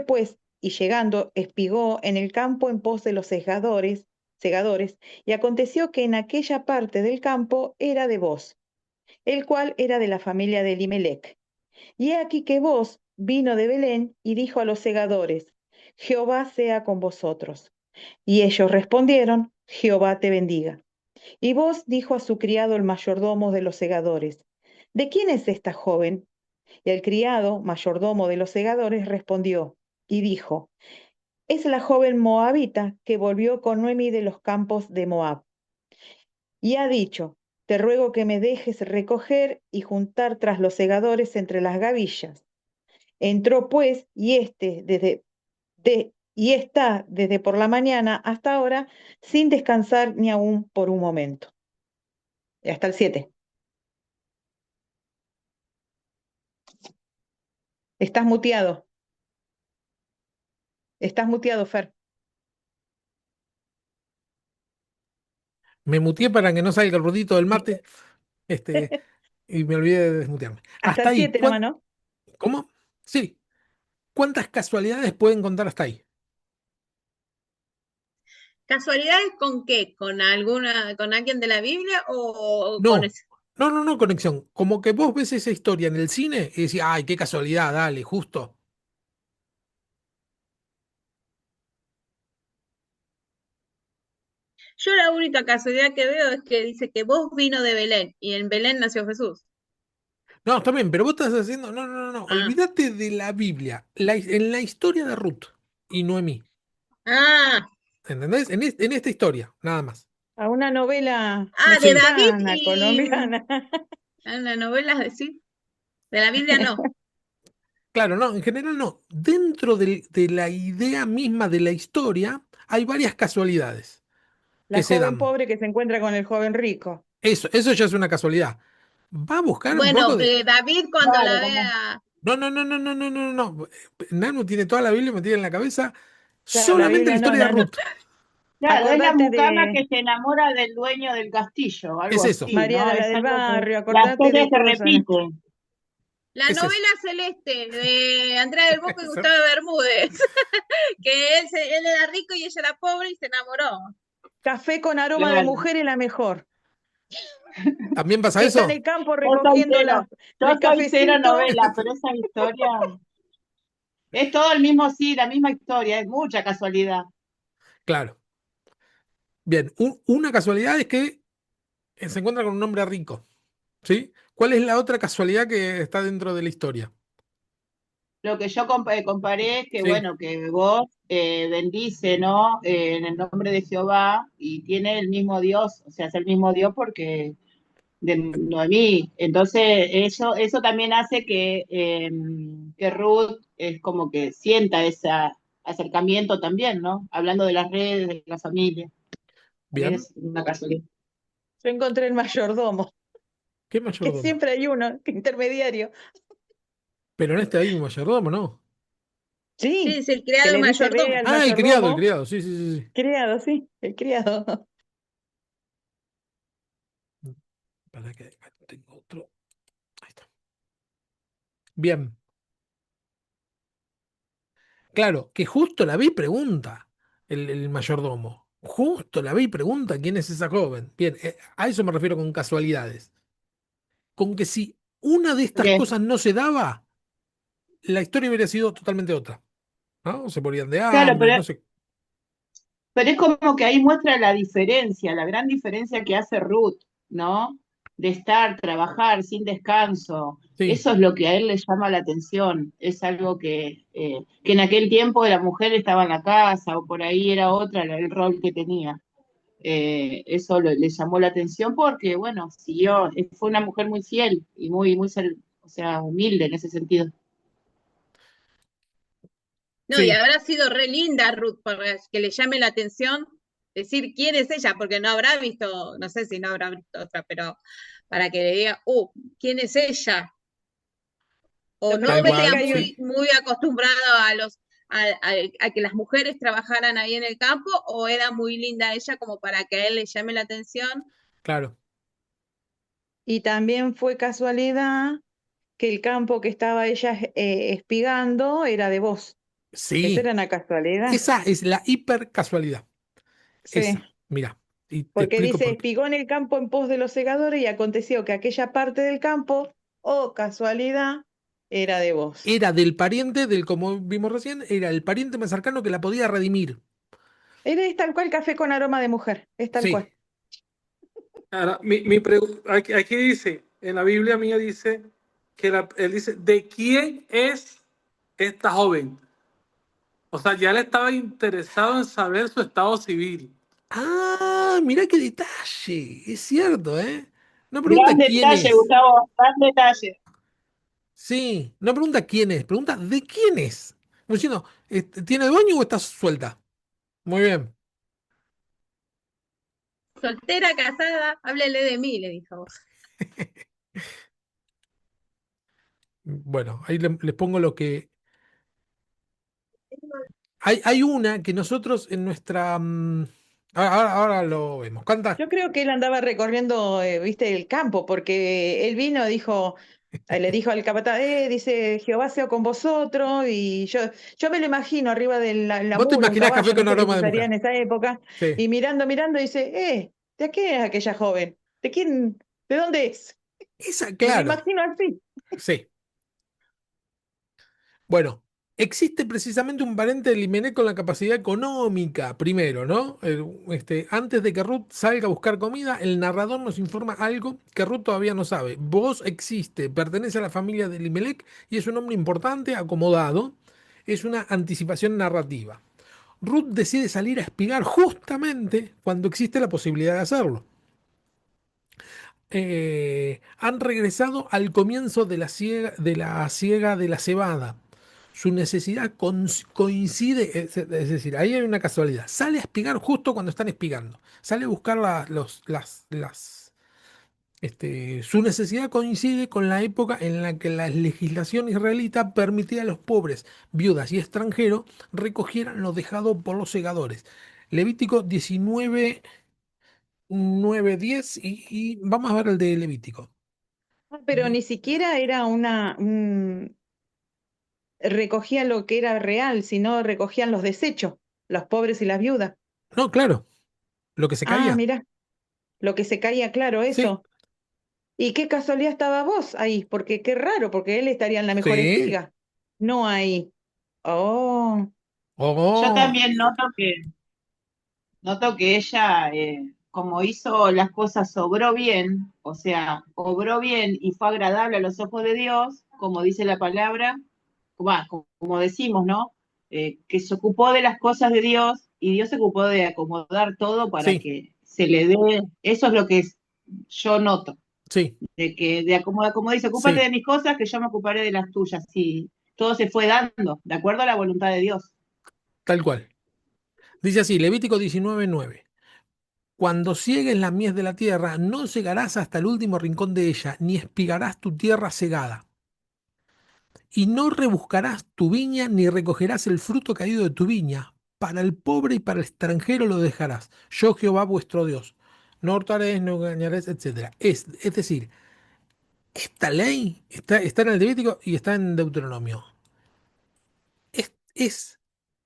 pues, y llegando, espigó en el campo en pos de los segadores, y aconteció que en aquella parte del campo era de Boz, el cual era de la familia de Elimelec. Y he aquí que Boz vino de Belén y dijo a los segadores, Jehová sea con vosotros. Y ellos respondieron, Jehová te bendiga. Y Boz dijo a su criado el mayordomo de los segadores, ¿de quién es esta joven? Y el criado, mayordomo de los segadores, respondió y dijo, es la joven moabita que volvió con Noemi de los campos de Moab. Y ha dicho, te ruego que me dejes recoger y juntar tras los segadores entre las gavillas. Entró pues, y y está desde por la mañana hasta ahora sin descansar ni aún por un momento. Hasta el 7. Estás muteado. Estás muteado, Fer. Me muteé para que no salga el ruidito del mate, este, y me olvidé de desmutearme. Hasta Hasta el ahí, 7 nomás, ¿no? ¿cómo? Sí. ¿Cuántas casualidades pueden contar hasta ahí? ¿Casualidades con qué? ¿Con alguna, con alguien de la Biblia o con No, eso? no, conexión. Como que vos ves esa historia en el cine y decís, ay, qué casualidad, dale, justo. Yo la única casualidad que veo es que dice que vos vino de Belén y en Belén nació Jesús. No, está bien, pero vos estás haciendo, no, Ah, olvídate de la Biblia, en la historia de Ruth y Noemí, ah, ¿entendés? En esta historia, nada más. A una novela de Sí, David mexicana, y colombiana. las novelas de sí, de la Biblia no. claro, no, en general no. Dentro de la idea misma de la historia hay varias casualidades La que se joven dan. pobre que se encuentra con el joven rico. Eso ya es una casualidad. Va a buscar un poco Bueno, de... David cuando Claro, la como, vea, No. Nanu tiene toda la Biblia metida en la cabeza, Claro, la solamente la Biblia no, historia de no, no. Ruth. claro, es la Acordate mucama de que se enamora del dueño del castillo, algo Es eso, así, María ¿no? era la Es del algo que barrio, la acordate historia de se cosas. repite. la es eso. novela Celeste de Andrea del Bosco y Eso. Gustavo Bermúdez, que él era rico y ella era pobre y se enamoró. Café con aroma de Claro. mujer es la mejor. ¿También pasa Que está en eso? el campo Yo soy recogiendo cero, yo el soy cero cafecito. novela, pero esa historia es todo el mismo, sí, la misma historia, es mucha casualidad. Claro. Bien, una casualidad es que se encuentra con un hombre rico, ¿sí? ¿Cuál es la otra casualidad que está dentro de la historia? Lo que yo comparé es que, Sí, bueno, que vos bendice, ¿no? En el nombre de Jehová y tiene el mismo Dios, o sea, es el mismo Dios porque de Noemí. Entonces, eso también hace que Ruth es como que sienta ese acercamiento también, ¿no? Hablando de las redes, de la familia. También bien. es una casualidad. Yo encontré el mayordomo, ¿Qué que mayordomo? siempre hay uno, intermediario. Pero en este hay un mayordomo, ¿no? Sí, Sí, es el que criado le dice ve mayordomo. al Ah, el mayordomo, criado, sí. criado, sí, el criado. Para que acá tengo otro. Ahí está. Bien. Claro, que justo la vi pregunta el mayordomo. Justo la vi pregunta quién es esa joven. Bien, a eso me refiero con casualidades. Con que si una de estas Porque, cosas no se daba, la historia hubiera sido totalmente otra. ¿No? Se morían de claro, hambre, no sé. pero es como que ahí muestra la diferencia, la gran diferencia que hace Ruth, ¿no? De estar, trabajar sin descanso. Sí, Eso es lo que a él le llama la atención. Es algo que en aquel tiempo la mujer estaba en la casa o por ahí era otra el rol que tenía. Eso le llamó la atención porque, bueno, siguió, fue una mujer muy fiel y o sea, humilde en ese sentido. No, y sí, habrá sido re linda Ruth para que le llame la atención decir quién es ella, porque no habrá visto, no sé si no habrá visto otra, pero para que le diga, ¿quién es ella? O Lo no tal primero es que vea cual, hay muy, sí, muy acostumbrado a que las mujeres trabajaran ahí en el campo, o era muy linda ella como para que a él le llame la atención. claro. y también fue casualidad que el campo que estaba ella espigando era de vos. Esa era Sí, una casualidad. esa es la hiper casualidad. Sí, Esa, mira, y te porque explico dice, por qué. espigó en el campo en pos de los segadores y aconteció que aquella parte del campo, oh casualidad, era de vos. Era del pariente, del como vimos recién, era el pariente más cercano que la podía redimir. Es tal cual café con aroma de mujer, es tal Sí. cual. Ahora, aquí dice, en la Biblia mía dice que él dice, ¿de quién es esta joven? O sea, ya él estaba interesado en saber su estado civil. Ah, mirá qué detalle. Es cierto, ¿eh? No Gran pregunta quién detalle, es. Gustavo, gran detalle. Sí, no pregunta quién es, pregunta de quién es. Como diciendo, ¿tiene dueño o estás suelta? Muy bien. Soltera, casada, háblele de mí, le dijo. Bueno, ahí les pongo lo que... Hay una que nosotros en nuestra... ahora lo vemos. ¿Cuántas? Yo creo que él andaba recorriendo, viste, el campo, porque él vino, dijo, le dijo al capataz, dice, Jehová sea con vosotros, y yo me lo imagino arriba del ¿Vos te muro, un imaginás café caballo, con no sé qué se aroma de usaría mujer? en esa época, Sí, y mirando, dice, ¿de qué es aquella joven? ¿De quién? ¿De dónde es? esa, Me lo claro. imagino así. Sí. Bueno, existe precisamente un pariente de Limenet con la capacidad económica, primero, ¿no? Antes de que Ruth salga a buscar comida, el narrador nos informa algo que Ruth todavía no sabe. Vos existe, pertenece a la familia de Limelec y es un hombre importante, acomodado. Es una anticipación narrativa. Ruth decide salir a espigar justamente cuando existe la posibilidad de hacerlo. Han regresado al comienzo de la siega de la cebada. Su necesidad coincide, es decir, ahí hay una casualidad. Sale a espigar justo cuando están espigando. Sale a buscar su necesidad coincide con la época en la que la legislación israelita permitía a los pobres, viudas y extranjeros recogieran lo dejado por los segadores. Levítico 19, 9, 10 y vamos a ver el de Levítico. Pero ni siquiera era recogían lo que era real, sino recogían los desechos, los pobres y las viudas. No, claro, lo que se Ah, caía. mira, lo que se caía, claro, Sí, eso. Y qué casualidad estaba vos ahí, porque qué raro, porque él estaría en la mejor sí. espiga. No ahí. Oh, Yo Oh, también noto que ella, como hizo las cosas, obró bien, o sea, obró bien y fue agradable a los ojos de Dios, como dice la palabra, como decimos, ¿no? Que se ocupó de las cosas de Dios y Dios se ocupó de acomodar todo para sí, que se le dé, eso es lo que yo noto, sí, de que de acomodar, como dice, ocúpate sí, de mis cosas, que yo me ocuparé de las tuyas, y todo se fue dando, de acuerdo a la voluntad de Dios. tal cual. Dice así, Levítico 19:9. Cuando ciegues la mies de la tierra, no cegarás hasta el último rincón de ella, ni espigarás tu tierra cegada. Y no rebuscarás tu viña, ni recogerás el fruto caído de tu viña. Para el pobre y para el extranjero lo dejarás. Yo Jehová vuestro Dios. No hurtaréis, no engañaréis, etcétera. Es decir, esta ley está en el Levítico y está en Deuteronomio.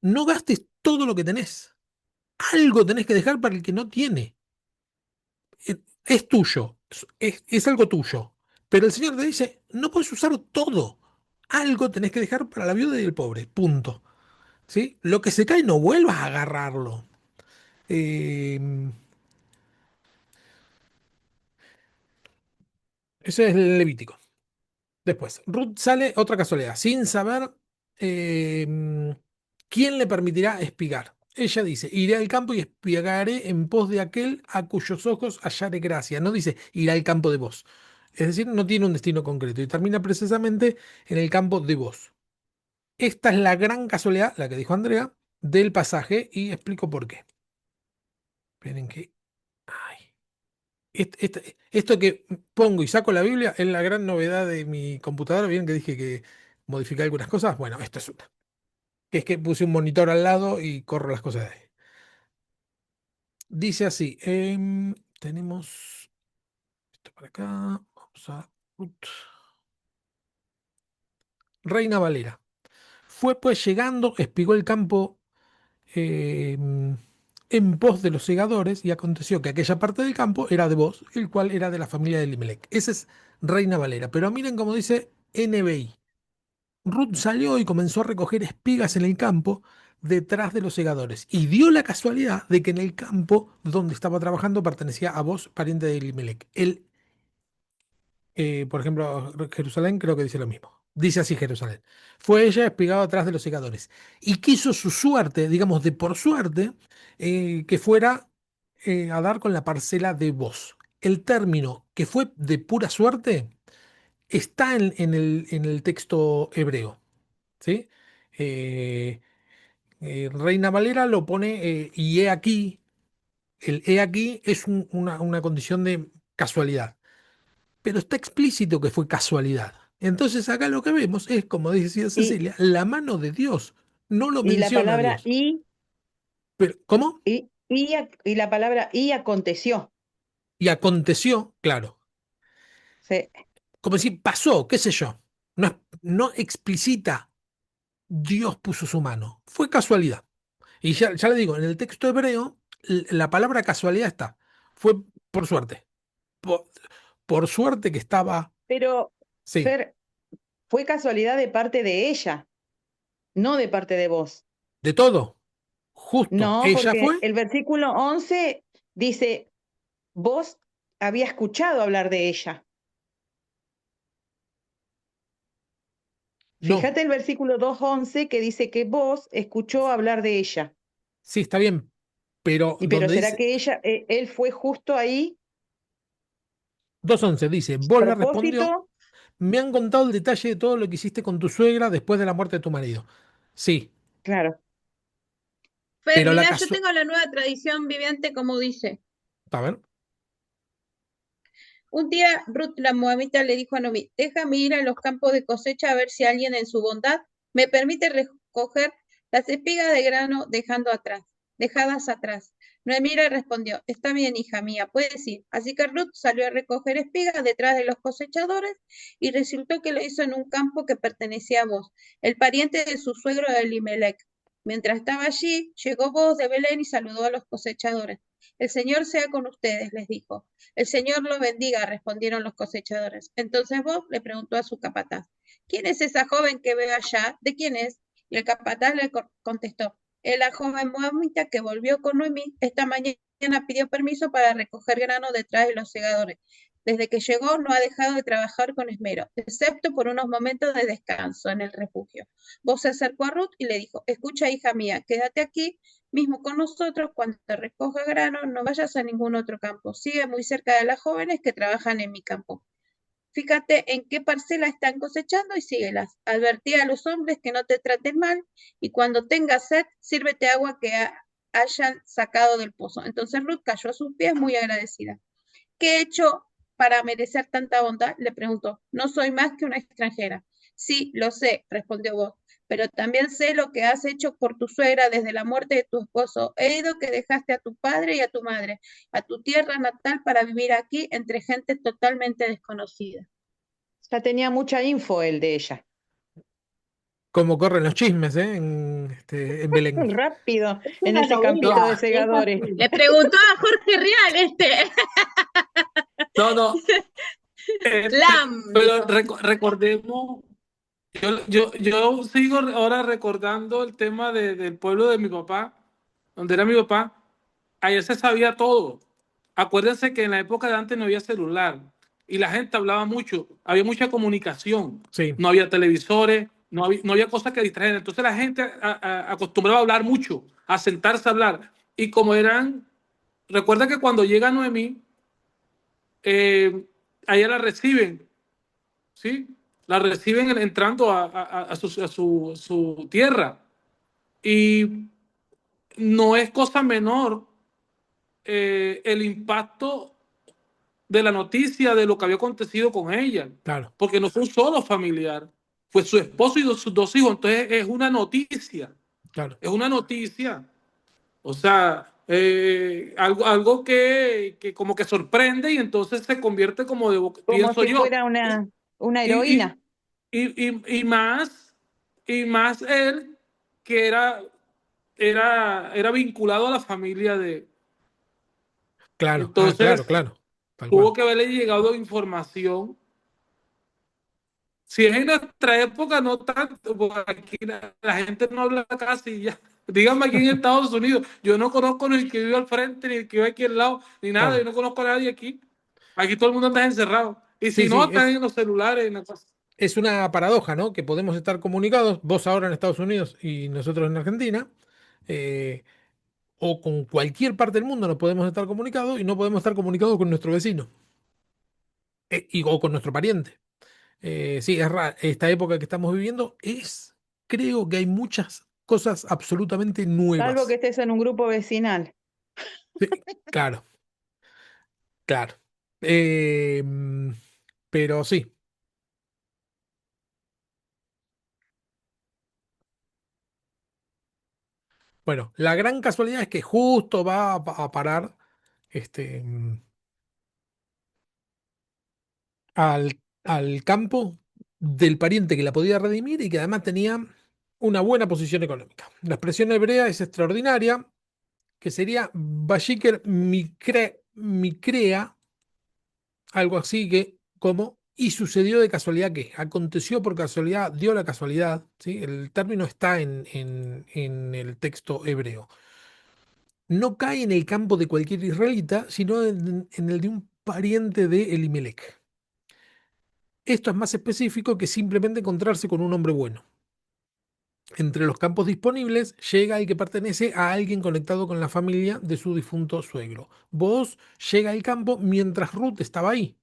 No gastes todo lo que tenés. Algo tenés que dejar para el que no tiene. Es tuyo, es algo tuyo. Pero el Señor te dice, no puedes usar todo. Algo tenés que dejar para la viuda y el pobre. Punto. ¿Sí? Lo que se cae no vuelvas a agarrarlo. Eh, Ese es el Levítico. Después, Ruth sale, otra casualidad, sin saber eh, quién le permitirá espigar. Ella dice, iré al campo y espigaré en pos de aquel a cuyos ojos hallaré gracia. No dice, iré al campo de vos. Es decir, no tiene un destino concreto y termina precisamente en el campo de vos. Esta es la gran casualidad, la que dijo Andrea, del pasaje y explico por qué. Esperen que... Ay. Esto que pongo y saco la Biblia es la gran novedad de mi computadora. Bien que dije que modifiqué algunas cosas. Bueno, esto es una. Que es que puse un monitor al lado y corro las cosas de ahí. Dice así. Tenemos esto para acá. Vamos a Ruth. Reina Valera. Fue pues llegando, espigó el campo en pos de los segadores y aconteció que aquella parte del campo era de vos, el cual era de la familia de Elimelech. Esa es Reina Valera. Pero miren cómo dice NBI. Ruth salió y comenzó a recoger espigas en el campo detrás de los segadores. Y dio la casualidad de que en el campo donde estaba trabajando pertenecía a vos, pariente de Elimelech. Por ejemplo, Jerusalén creo que dice lo mismo. Dice así Jerusalén. Fue ella espigada atrás de los segadores. Y quiso su suerte, digamos, de por suerte, que fuera a dar con la parcela de vos. El término que fue de pura suerte está en el texto hebreo. ¿Sí? Eh, Reina Valera lo pone y he aquí. El he aquí es una condición de casualidad, pero está explícito que fue casualidad. Entonces acá lo que vemos es, como decía Y, Cecilia, la mano de Dios. No lo y la menciona palabra Dios. Pero, ¿cómo? y la palabra y aconteció. Y aconteció, claro. Sí. Como decir, pasó, qué sé yo. No, no explicita Dios puso su mano. Fue casualidad. Y ya le digo, en el texto hebreo, la palabra casualidad está. Fue por suerte. Por, por suerte que estaba. Pero, Sí, Fer, fue casualidad de parte de ella, no de parte de vos. de todo. Justo. No, Ella porque fue. el versículo 11 dice, vos había escuchado hablar de ella. No. Fíjate el versículo 2:11 que dice que vos escuchó hablar de ella. Sí, está bien. Pero Y pero donde ¿será dice que él fue justo ahí 2:11 dice, a vos le respondió, propósito? me han contado el detalle de todo lo que hiciste con tu suegra después de la muerte de tu marido. Sí, Claro. Fer, pero la mirá, yo caso... tengo la nueva tradición viviente como dice. A ver, Un día Ruth la moabita le dijo a Noemí, déjame ir a los campos de cosecha a ver si alguien en su bondad me permite recoger las espigas de grano dejadas atrás. Noemí le respondió, está bien, hija mía, puedes ir. Así que Ruth salió a recoger espigas detrás de los cosechadores y resultó que lo hizo en un campo que pertenecía a Boz, el pariente de su suegro Elimelech. Mientras estaba allí, llegó Boz de Belén y saludó a los cosechadores. El Señor sea con ustedes, les dijo. El Señor lo bendiga, respondieron los cosechadores. Entonces Bob le preguntó a su capataz, ¿quién es esa joven que veo allá? ¿De quién es? Y el capataz le contestó, es la joven moabita que volvió con Noemí. Esta mañana pidió permiso para recoger grano detrás de los segadores. Desde que llegó no ha dejado de trabajar con esmero, excepto por unos momentos de descanso en el refugio. Bob se acercó a Ruth y le dijo, escucha, hija mía, quédate aquí mismo con nosotros, cuando te recoja grano, no vayas a ningún otro campo. Sigue muy cerca de las jóvenes que trabajan en mi campo. Fíjate en qué parcela están cosechando y síguelas. Advertí a los hombres que no te traten mal y cuando tengas sed, sírvete agua que hayan sacado del pozo. Entonces Ruth cayó a sus pies muy agradecida. ¿Qué he hecho para merecer tanta bondad? Le preguntó. No soy más que una extranjera. Sí, lo sé, respondió Bob, pero también sé lo que has hecho por tu suegra desde la muerte de tu esposo. He ido que dejaste a tu padre y a tu madre, a tu tierra natal para vivir aquí entre gente totalmente desconocida. Ya tenía mucha info el de ella. cómo corren los chismes, ¿eh? En Belén. Rápido, Es en una ese campito No, de novela, es segadores. así. Le preguntó a Jorge Rial no, no. Lam, Pero dijo. recordemos, yo sigo ahora recordando el tema del pueblo de mi papá, donde era mi papá. Ayer se sabía todo. Acuérdense que en la época de antes no había celular y la gente hablaba mucho, había mucha comunicación, Sí, no había televisores, no había cosas que distrajeran. Entonces la gente acostumbraba a hablar mucho, a sentarse a hablar. Y como eran, recuerda que cuando llega Noemí, a ella la reciben, ¿sí? La reciben entrando a su tierra. Y no es cosa menor el impacto de la noticia de lo que había acontecido con ella, claro, porque no fue un solo familiar, fue su esposo y sus dos hijos, entonces claro. es una noticia, o sea, algo que como que sorprende y entonces se convierte como de, Como pienso si yo, fuera una y, y, heroína. y más él que era vinculado a la familia de, Claro, ah, claro, entonces claro. Tal tuvo cual. que haberle llegado información. Si es en nuestra época, no tanto, porque aquí la gente no habla casi ya. Dígame aquí en Estados Unidos, yo no conozco ni el que vive al frente, ni el que vive aquí al lado, ni nada, yo Claro. no conozco a nadie aquí. Aquí todo el mundo está encerrado. Y Sí, si no, sí, están en los celulares, en la cosa. es una paradoja, ¿no? Que podemos estar comunicados, vos ahora en Estados Unidos y nosotros en Argentina, eh, o con cualquier parte del mundo no podemos estar comunicados y no podemos estar comunicados con nuestro vecino o con nuestro pariente. Sí, es raro. Esta época que estamos viviendo es. creo que hay muchas cosas absolutamente Salvo que nuevas. estés en un grupo vecinal. Sí, claro, claro. Eh, mm, pero sí. Bueno, la gran casualidad es que justo va a parar este, al campo del pariente que la podía redimir y que además tenía una buena posición económica. La expresión hebrea es extraordinaria, que sería Vashiker Mikrea, algo así que como y sucedió de casualidad que, aconteció por casualidad, dio la casualidad, ¿sí? El término está en el texto hebreo. No cae en el campo de cualquier israelita, sino en el de un pariente de Elimelech. Esto es más específico que simplemente encontrarse con un hombre bueno. Entre los campos disponibles llega el que pertenece a alguien conectado con la familia de su difunto suegro. Vos llega al campo mientras Ruth estaba ahí.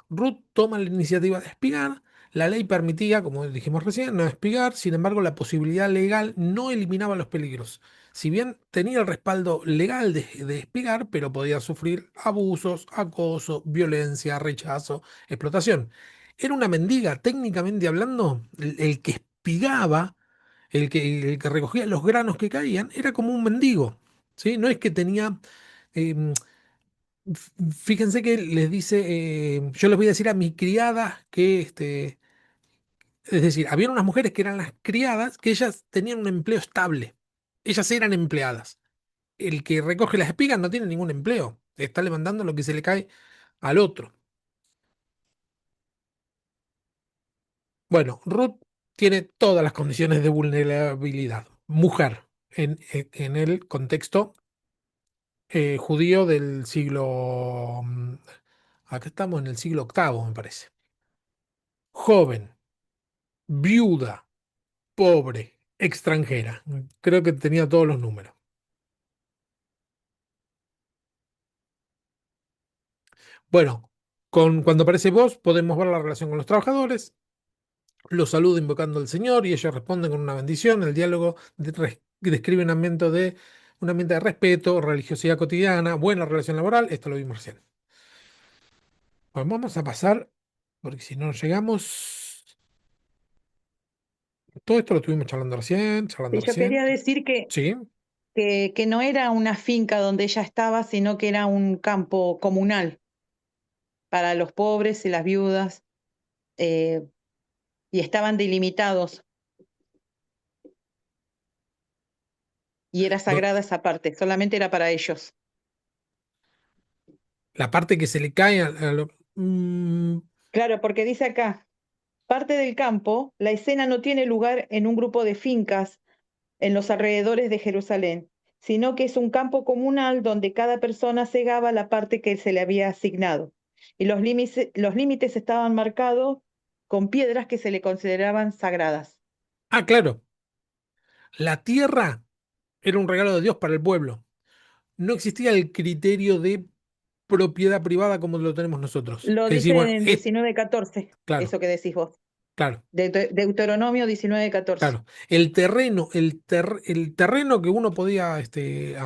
Ruth toma la iniciativa de espigar. La ley permitía, como dijimos recién, no espigar, sin embargo la posibilidad legal no eliminaba los peligros. Si bien tenía el respaldo legal de espigar, pero podía sufrir abusos, acoso, violencia, rechazo, explotación. Era una mendiga, técnicamente hablando, el que espigaba, el que recogía los granos que caían, era como un mendigo. ¿Sí? No es que tenía... em, Fíjense que les dice, yo les voy a decir a mis criadas que, es decir, había unas mujeres que eran las criadas, que ellas tenían un empleo estable. Ellas eran empleadas. El que recoge las espigas no tiene ningún empleo. Está levantando lo que se le cae al otro. Bueno, Ruth tiene todas las condiciones de vulnerabilidad. Mujer, en el contexto judío del siglo... Acá estamos en el siglo octavo, me parece. Joven, viuda, pobre, extranjera. Creo que tenía todos los números. Bueno, cuando aparece vos, podemos ver la relación con los trabajadores. Los saluda invocando al Señor y ellos responden con una bendición. El diálogo describe un ambiente de respeto, religiosidad cotidiana, buena relación laboral. Esto lo vimos recién. Bueno, vamos a pasar, porque si no llegamos. Todo esto lo estuvimos charlando recién, charlando Y yo recién. quería decir Sí. que no era una finca donde ella estaba, sino que era un campo comunal para los pobres y las viudas, eh, y estaban delimitados, y era Do- sagrada esa parte, solamente era para ellos. la parte que se le cae Claro, porque dice acá, parte del campo, la escena no tiene lugar en un grupo de fincas en los alrededores de Jerusalén, sino que es un campo comunal donde cada persona segaba la parte que se le había asignado. Y los límites estaban marcados con piedras que se le consideraban sagradas. claro. La tierra era un regalo de Dios para el pueblo. No existía el criterio de propiedad privada como lo tenemos nosotros. Lo Es decir, dice bueno, en 19:14, claro, eso que decís vos. claro, Deuteronomio 19:14. claro. El terreno que uno podía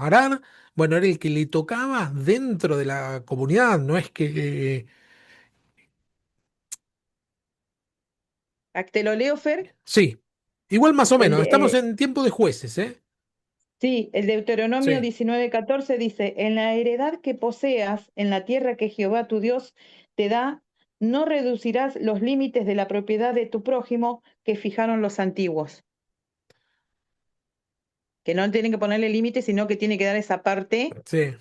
arar, bueno, era el que le tocaba dentro de la comunidad. No es que, Te lo leo, Fer. sí, igual más o El menos. de- Estamos en tiempo de jueces, ¿eh? Sí, el Deuteronomio Sí. 19:14 dice, en la heredad que poseas en la tierra que Jehová tu Dios te da, no reducirás los límites de la propiedad de tu prójimo que fijaron los antiguos. Que no tienen que ponerle límites, sino que tiene que dar esa parte Sí.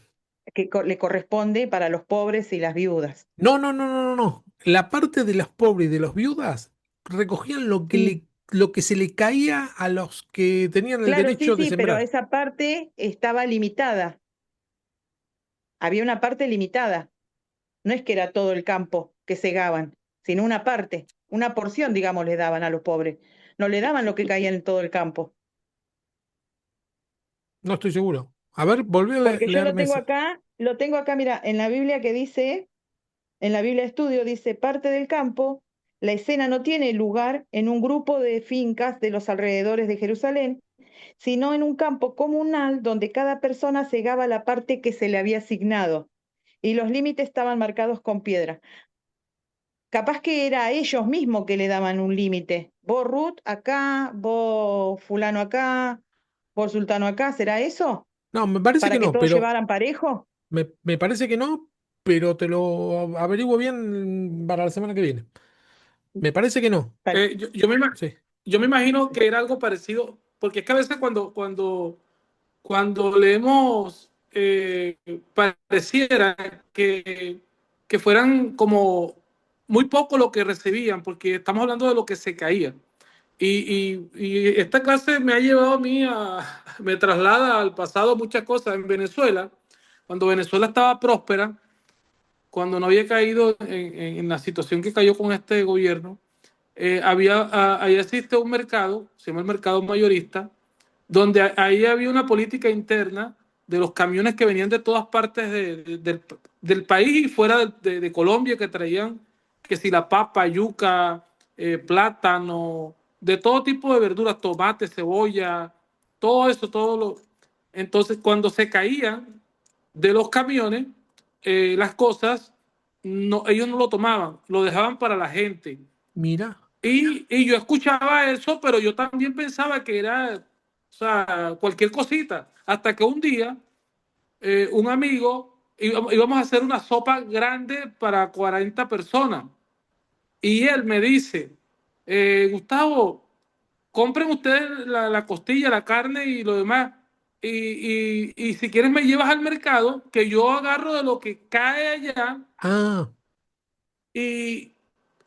que le corresponde para los pobres y las viudas. No, no, no, no, no, no. La parte de los pobres y de los viudas recogían Sí, lo que se le caía a los que tenían el claro, sí, derecho de sí, pero sembrar. esa parte estaba limitada. Había una parte limitada. No es que era todo el campo que segaban, sino una parte, una porción, digamos, le daban a los pobres. No le daban lo que caía en todo el campo. No estoy seguro. A ver, volví a Porque yo leerme ese. lo tengo acá, mira, en la Biblia que dice, en la Biblia Estudio dice, parte del campo, la escena no tiene lugar en un grupo de fincas de los alrededores de Jerusalén, sino en un campo comunal donde cada persona segaba la parte que se le había asignado y los límites estaban marcados con piedra. Capaz que era a ellos mismos que le daban un límite. Vos Ruth acá, vos fulano acá, vos sultano acá, ¿será eso? No, me parece que ¿Para que no, todos pero llevaran parejo? me parece que no, pero te lo averiguo bien para la semana que viene. Me parece que no. Tal- Eh, yo, yo me, ima- Sí. yo me imagino que era algo parecido, porque es que a veces cuando leemos, pareciera que fueran como muy poco lo que recibían, porque estamos hablando de lo que se caía. Y esta clase me ha llevado a mí me traslada al pasado muchas cosas en Venezuela, cuando Venezuela estaba próspera, cuando no había caído en la situación que cayó con este gobierno. Ahí existe un mercado, se llama el mercado mayorista, donde ahí había una política interna de los camiones que venían de todas partes del país y fuera de Colombia, que traían que si la papa, yuca, plátano, de todo tipo de verduras, tomate, cebolla, todo eso, todo lo. Entonces, cuando se caían de los camiones, las cosas, no, ellos no lo tomaban, lo dejaban para la gente. Mira. Y yo escuchaba eso, pero yo también pensaba que era, o sea, cualquier cosita. Hasta que un día, un amigo, íbamos a hacer una sopa grande para 40 personas. Y él me dice, Gustavo, compren ustedes la costilla, la carne y lo demás. Y si quieres me llevas al mercado, que yo agarro de lo que cae allá. Ah, Y,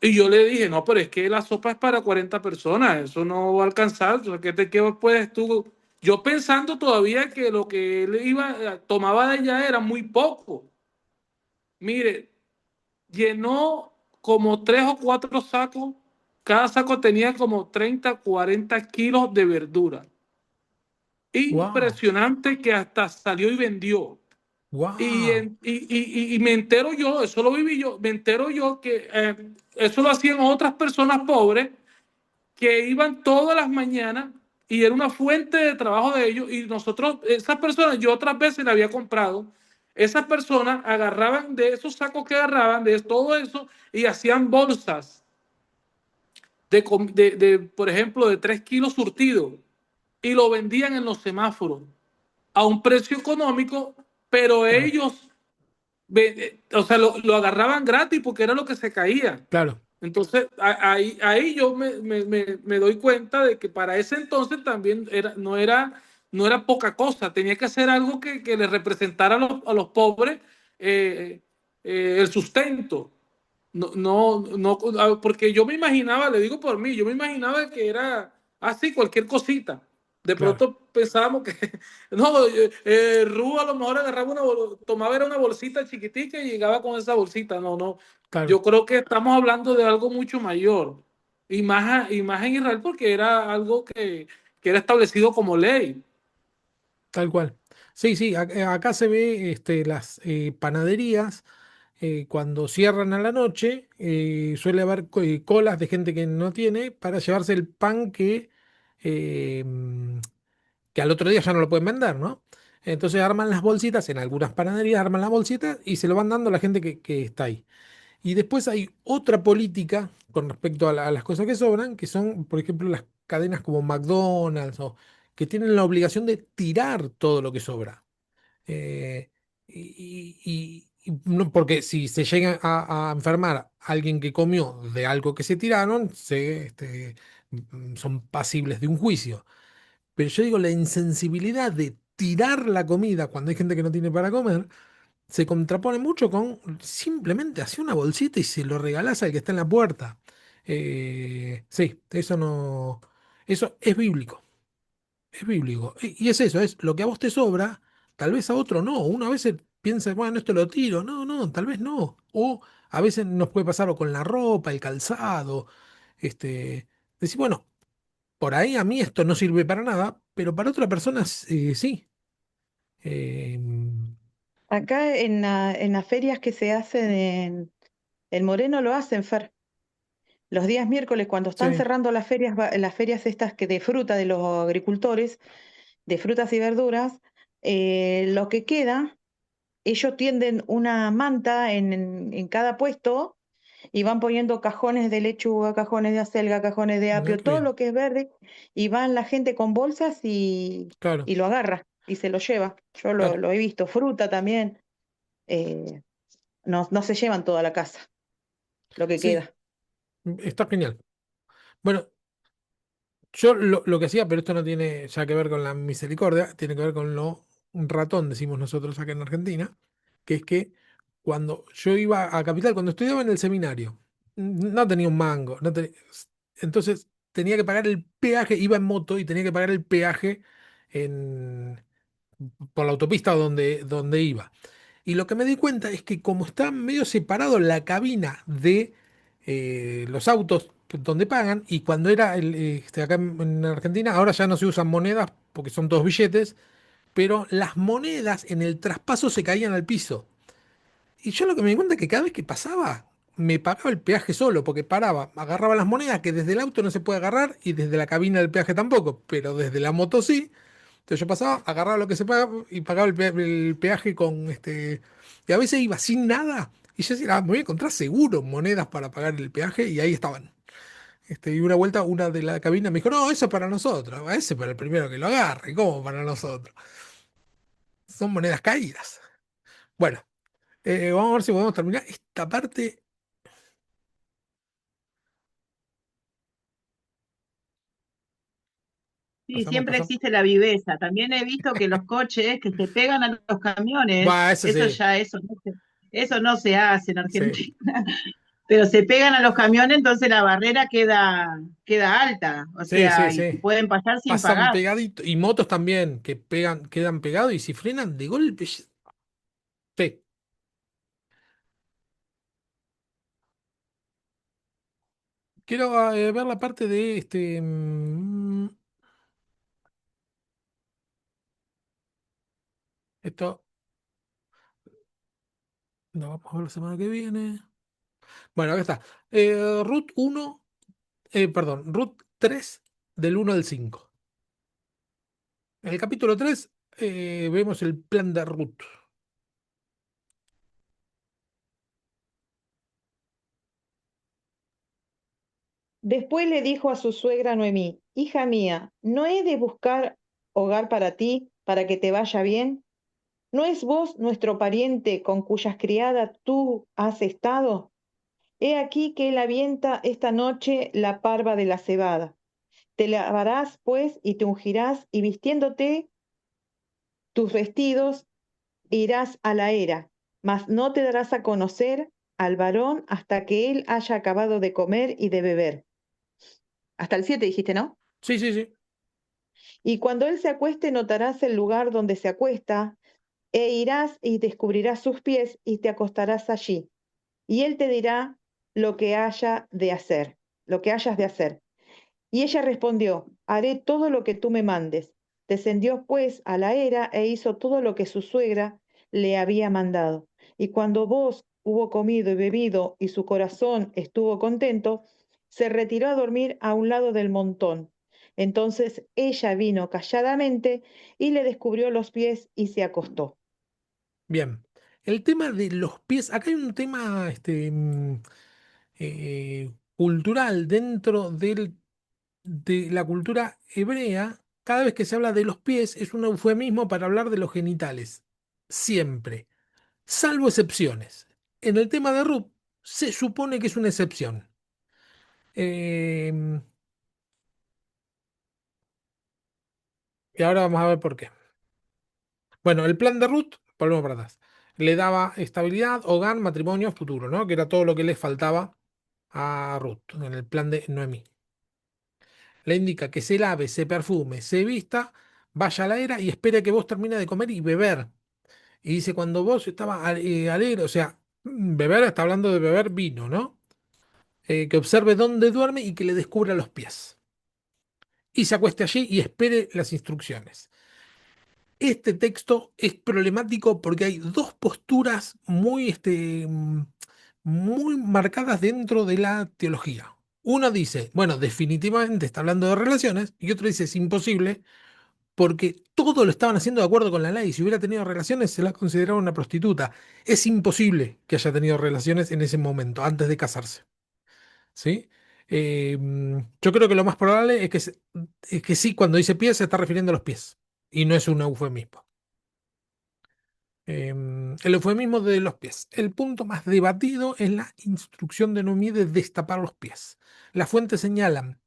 y yo le dije, no, pero es que la sopa es para 40 personas, eso no va a alcanzar. O sea, ¿qué puedes tú? Yo pensando todavía que lo que él tomaba de allá era muy poco. Mire, llenó como 3 o 4 sacos, cada saco tenía como 30 40 kilos de verdura. wow, Impresionante que hasta salió y vendió. wow. Y me entero yo, eso lo viví yo, me entero yo que eso lo hacían otras personas pobres que iban todas las mañanas y era una fuente de trabajo de ellos y nosotros, esas personas, yo otras veces le había comprado, esas personas agarraban de esos sacos que agarraban, de todo eso y hacían bolsas por ejemplo, de 3 kilos surtido y lo vendían en los semáforos a un precio económico, pero Claro, ellos o sea, lo agarraban gratis porque era lo que se caía. claro, Entonces, ahí yo me doy cuenta de que para ese entonces también no era poca cosa, tenía que hacer algo que le representara a los pobres el sustento. No, no, no, porque yo me imaginaba, le digo por mí, yo me imaginaba que era así, cualquier cosita. De claro, pronto pensábamos que, no, Ru a lo mejor agarraba tomaba era una bolsita chiquitica y llegaba con esa bolsita. No, no. claro, Yo creo que estamos hablando de algo mucho mayor. Y más en Israel porque era algo que era establecido como ley. tal cual. Sí, sí, acá se ve las panaderías cuando cierran a la noche, suele haber colas de gente que no tiene para llevarse el pan eh, mm, que al otro día ya no lo pueden vender, ¿no? Entonces arman las bolsitas, en algunas panaderías arman las bolsitas y se lo van dando a la gente que está ahí. Y después hay otra política con respecto a las cosas que sobran, que son, por ejemplo, las cadenas como McDonald's, o que tienen la obligación de tirar todo lo que sobra. Eh, y no, porque si se llega a enfermar alguien que comió de algo que se tiraron, son pasibles de un juicio. Pero yo digo, la insensibilidad de tirar la comida cuando hay gente que no tiene para comer se contrapone mucho con simplemente hacer una bolsita y se lo regalás al que está en la puerta. Sí, eso no. Eso es bíblico. Es bíblico. Y es eso, es lo que a vos te sobra, tal vez a otro no. Uno a veces piensa, bueno, esto lo tiro. No, no, tal vez no. O a veces nos puede pasar o con la ropa, el calzado. Decir, bueno, por ahí a mí esto no sirve para nada, pero para otra persona sí. Eh, Acá en las ferias que se hacen en Moreno lo hacen, Fer. Los días miércoles, cuando están Sí, cerrando las ferias estas que de fruta de los agricultores, de frutas y verduras, lo que queda, ellos tienden una manta en cada puesto y van poniendo cajones de lechuga, cajones de acelga, cajones de mira apio, qué todo bien. lo que es verde, y van la gente con bolsas Claro, y lo agarra y se lo lleva. Yo claro. lo he visto, fruta también, eh, no se llevan toda la casa, lo que Sí, queda. está genial. Bueno, yo lo que hacía, pero esto no tiene ya que ver con la misericordia, tiene que ver con lo un ratón, decimos nosotros acá en Argentina, que es que cuando yo iba a Capital, cuando estudiaba en el seminario, no tenía un mango, entonces tenía que pagar el peaje, iba en moto y tenía que pagar el peaje en, por la autopista donde iba. Y lo que me di cuenta es que como está medio separado la cabina de los autos donde pagan, y cuando era acá en Argentina, ahora ya no se usan monedas porque son todos billetes, pero las monedas en el traspaso se caían al piso. Y yo lo que me di cuenta es que cada vez que pasaba, me pagaba el peaje solo, porque paraba, agarraba las monedas que desde el auto no se puede agarrar y desde la cabina del peaje tampoco, pero desde la moto sí. Entonces yo pasaba, agarraba lo que se paga y pagaba el peaje con este. Y a veces iba sin nada. Y yo decía, me voy a encontrar seguro monedas para pagar el peaje. Y ahí estaban. Y una vuelta, una de la cabina me dijo, no, eso es para nosotros. Ese para el primero que lo agarre. ¿Cómo para nosotros? Son monedas caídas. Bueno, vamos a ver si podemos terminar esta parte. Sí, Pasamos, siempre pasamos. existe la viveza. También he visto que los coches que se pegan a los camiones, Va, ese sí. eso no se hace en Sí. Argentina, pero se pegan a los camiones, entonces la barrera queda alta, o Sí, sí, sea, y sí. pueden pasar sin Pasan pagar. pegaditos. Y motos también, que quedan pegados y si frenan de golpe. Sí. Quiero ver la parte de esto lo vamos a ver la semana que viene. Bueno, acá está. Root 1, perdón, Root 3 del 1 al 5. En el capítulo 3 vemos el plan de Ruth. Después le dijo a su suegra Noemí, hija mía, ¿no he de buscar hogar para ti, para que te vaya bien? ¿No es vos nuestro pariente con cuyas criadas tú has estado? He aquí que él avienta esta noche la parva de la cebada. Te lavarás, pues, y te ungirás, y vistiéndote tus vestidos, irás a la era, mas no te darás a conocer al varón hasta que él haya acabado de comer y de beber. Hasta el 7 dijiste, ¿no? Sí, sí, sí. Y cuando él se acueste, notarás el lugar donde se acuesta, e irás y descubrirás sus pies y te acostarás allí. Y él te dirá lo que haya de hacer, lo que hayas de hacer. Y ella respondió, haré todo lo que tú me mandes. Descendió pues a la era e hizo todo lo que su suegra le había mandado. Y cuando vos hubo comido y bebido y su corazón estuvo contento, se retiró a dormir a un lado del montón. Entonces ella vino calladamente y le descubrió los pies y se acostó. Bien. El tema de los pies. Acá hay un tema cultural dentro de la cultura hebrea. Cada vez que se habla de los pies es un eufemismo para hablar de los genitales. Siempre. Salvo excepciones. En el tema de Ruth se supone que es una excepción. Em, y ahora vamos a ver por qué. Bueno, el plan de Ruth, volvemos para atrás, le daba estabilidad, hogar, matrimonio, futuro, ¿no? Que era todo lo que le faltaba a Ruth en el plan de Noemí. Le indica que se lave, se perfume, se vista, vaya a la era y espere que vos termine de comer y beber. Y dice, cuando vos estabas alegre, o sea, beber, está hablando de beber vino, ¿no? Que observe dónde duerme y que le descubra los pies. Y se acueste allí y espere las instrucciones. Este texto es problemático porque hay dos posturas muy marcadas dentro de la teología. Uno dice, bueno, definitivamente está hablando de relaciones, y otro dice, es imposible, porque todo lo estaban haciendo de acuerdo con la ley. Si hubiera tenido relaciones, se la consideraba una prostituta. Es imposible que haya tenido relaciones en ese momento, antes de casarse. ¿Sí? Yo creo que lo más probable es que sí, cuando dice pies, se está refiriendo a los pies, y no es un eufemismo. El eufemismo de los pies. El punto más debatido es la instrucción de Noemí de destapar los pies. Las fuentes señalan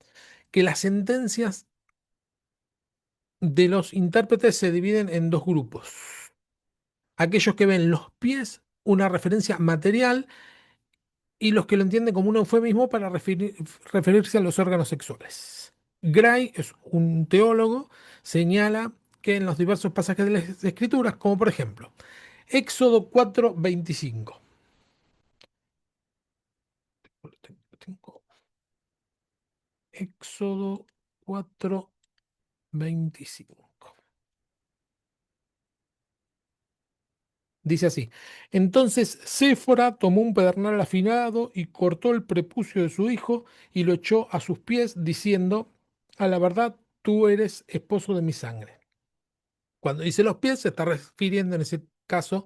que las sentencias de los intérpretes se dividen en dos grupos. Aquellos que ven los pies una referencia material y los que lo entienden como un eufemismo para referirse a los órganos sexuales. Gray es un teólogo, señala que en los diversos pasajes de las Escrituras, como por ejemplo Éxodo 4:25. Éxodo 4:25. Dice así: Entonces Séfora tomó un pedernal afinado y cortó el prepucio de su hijo y lo echó a sus pies, diciendo: A la verdad, tú eres esposo de mi sangre. Cuando dice los pies, se está refiriendo en ese caso,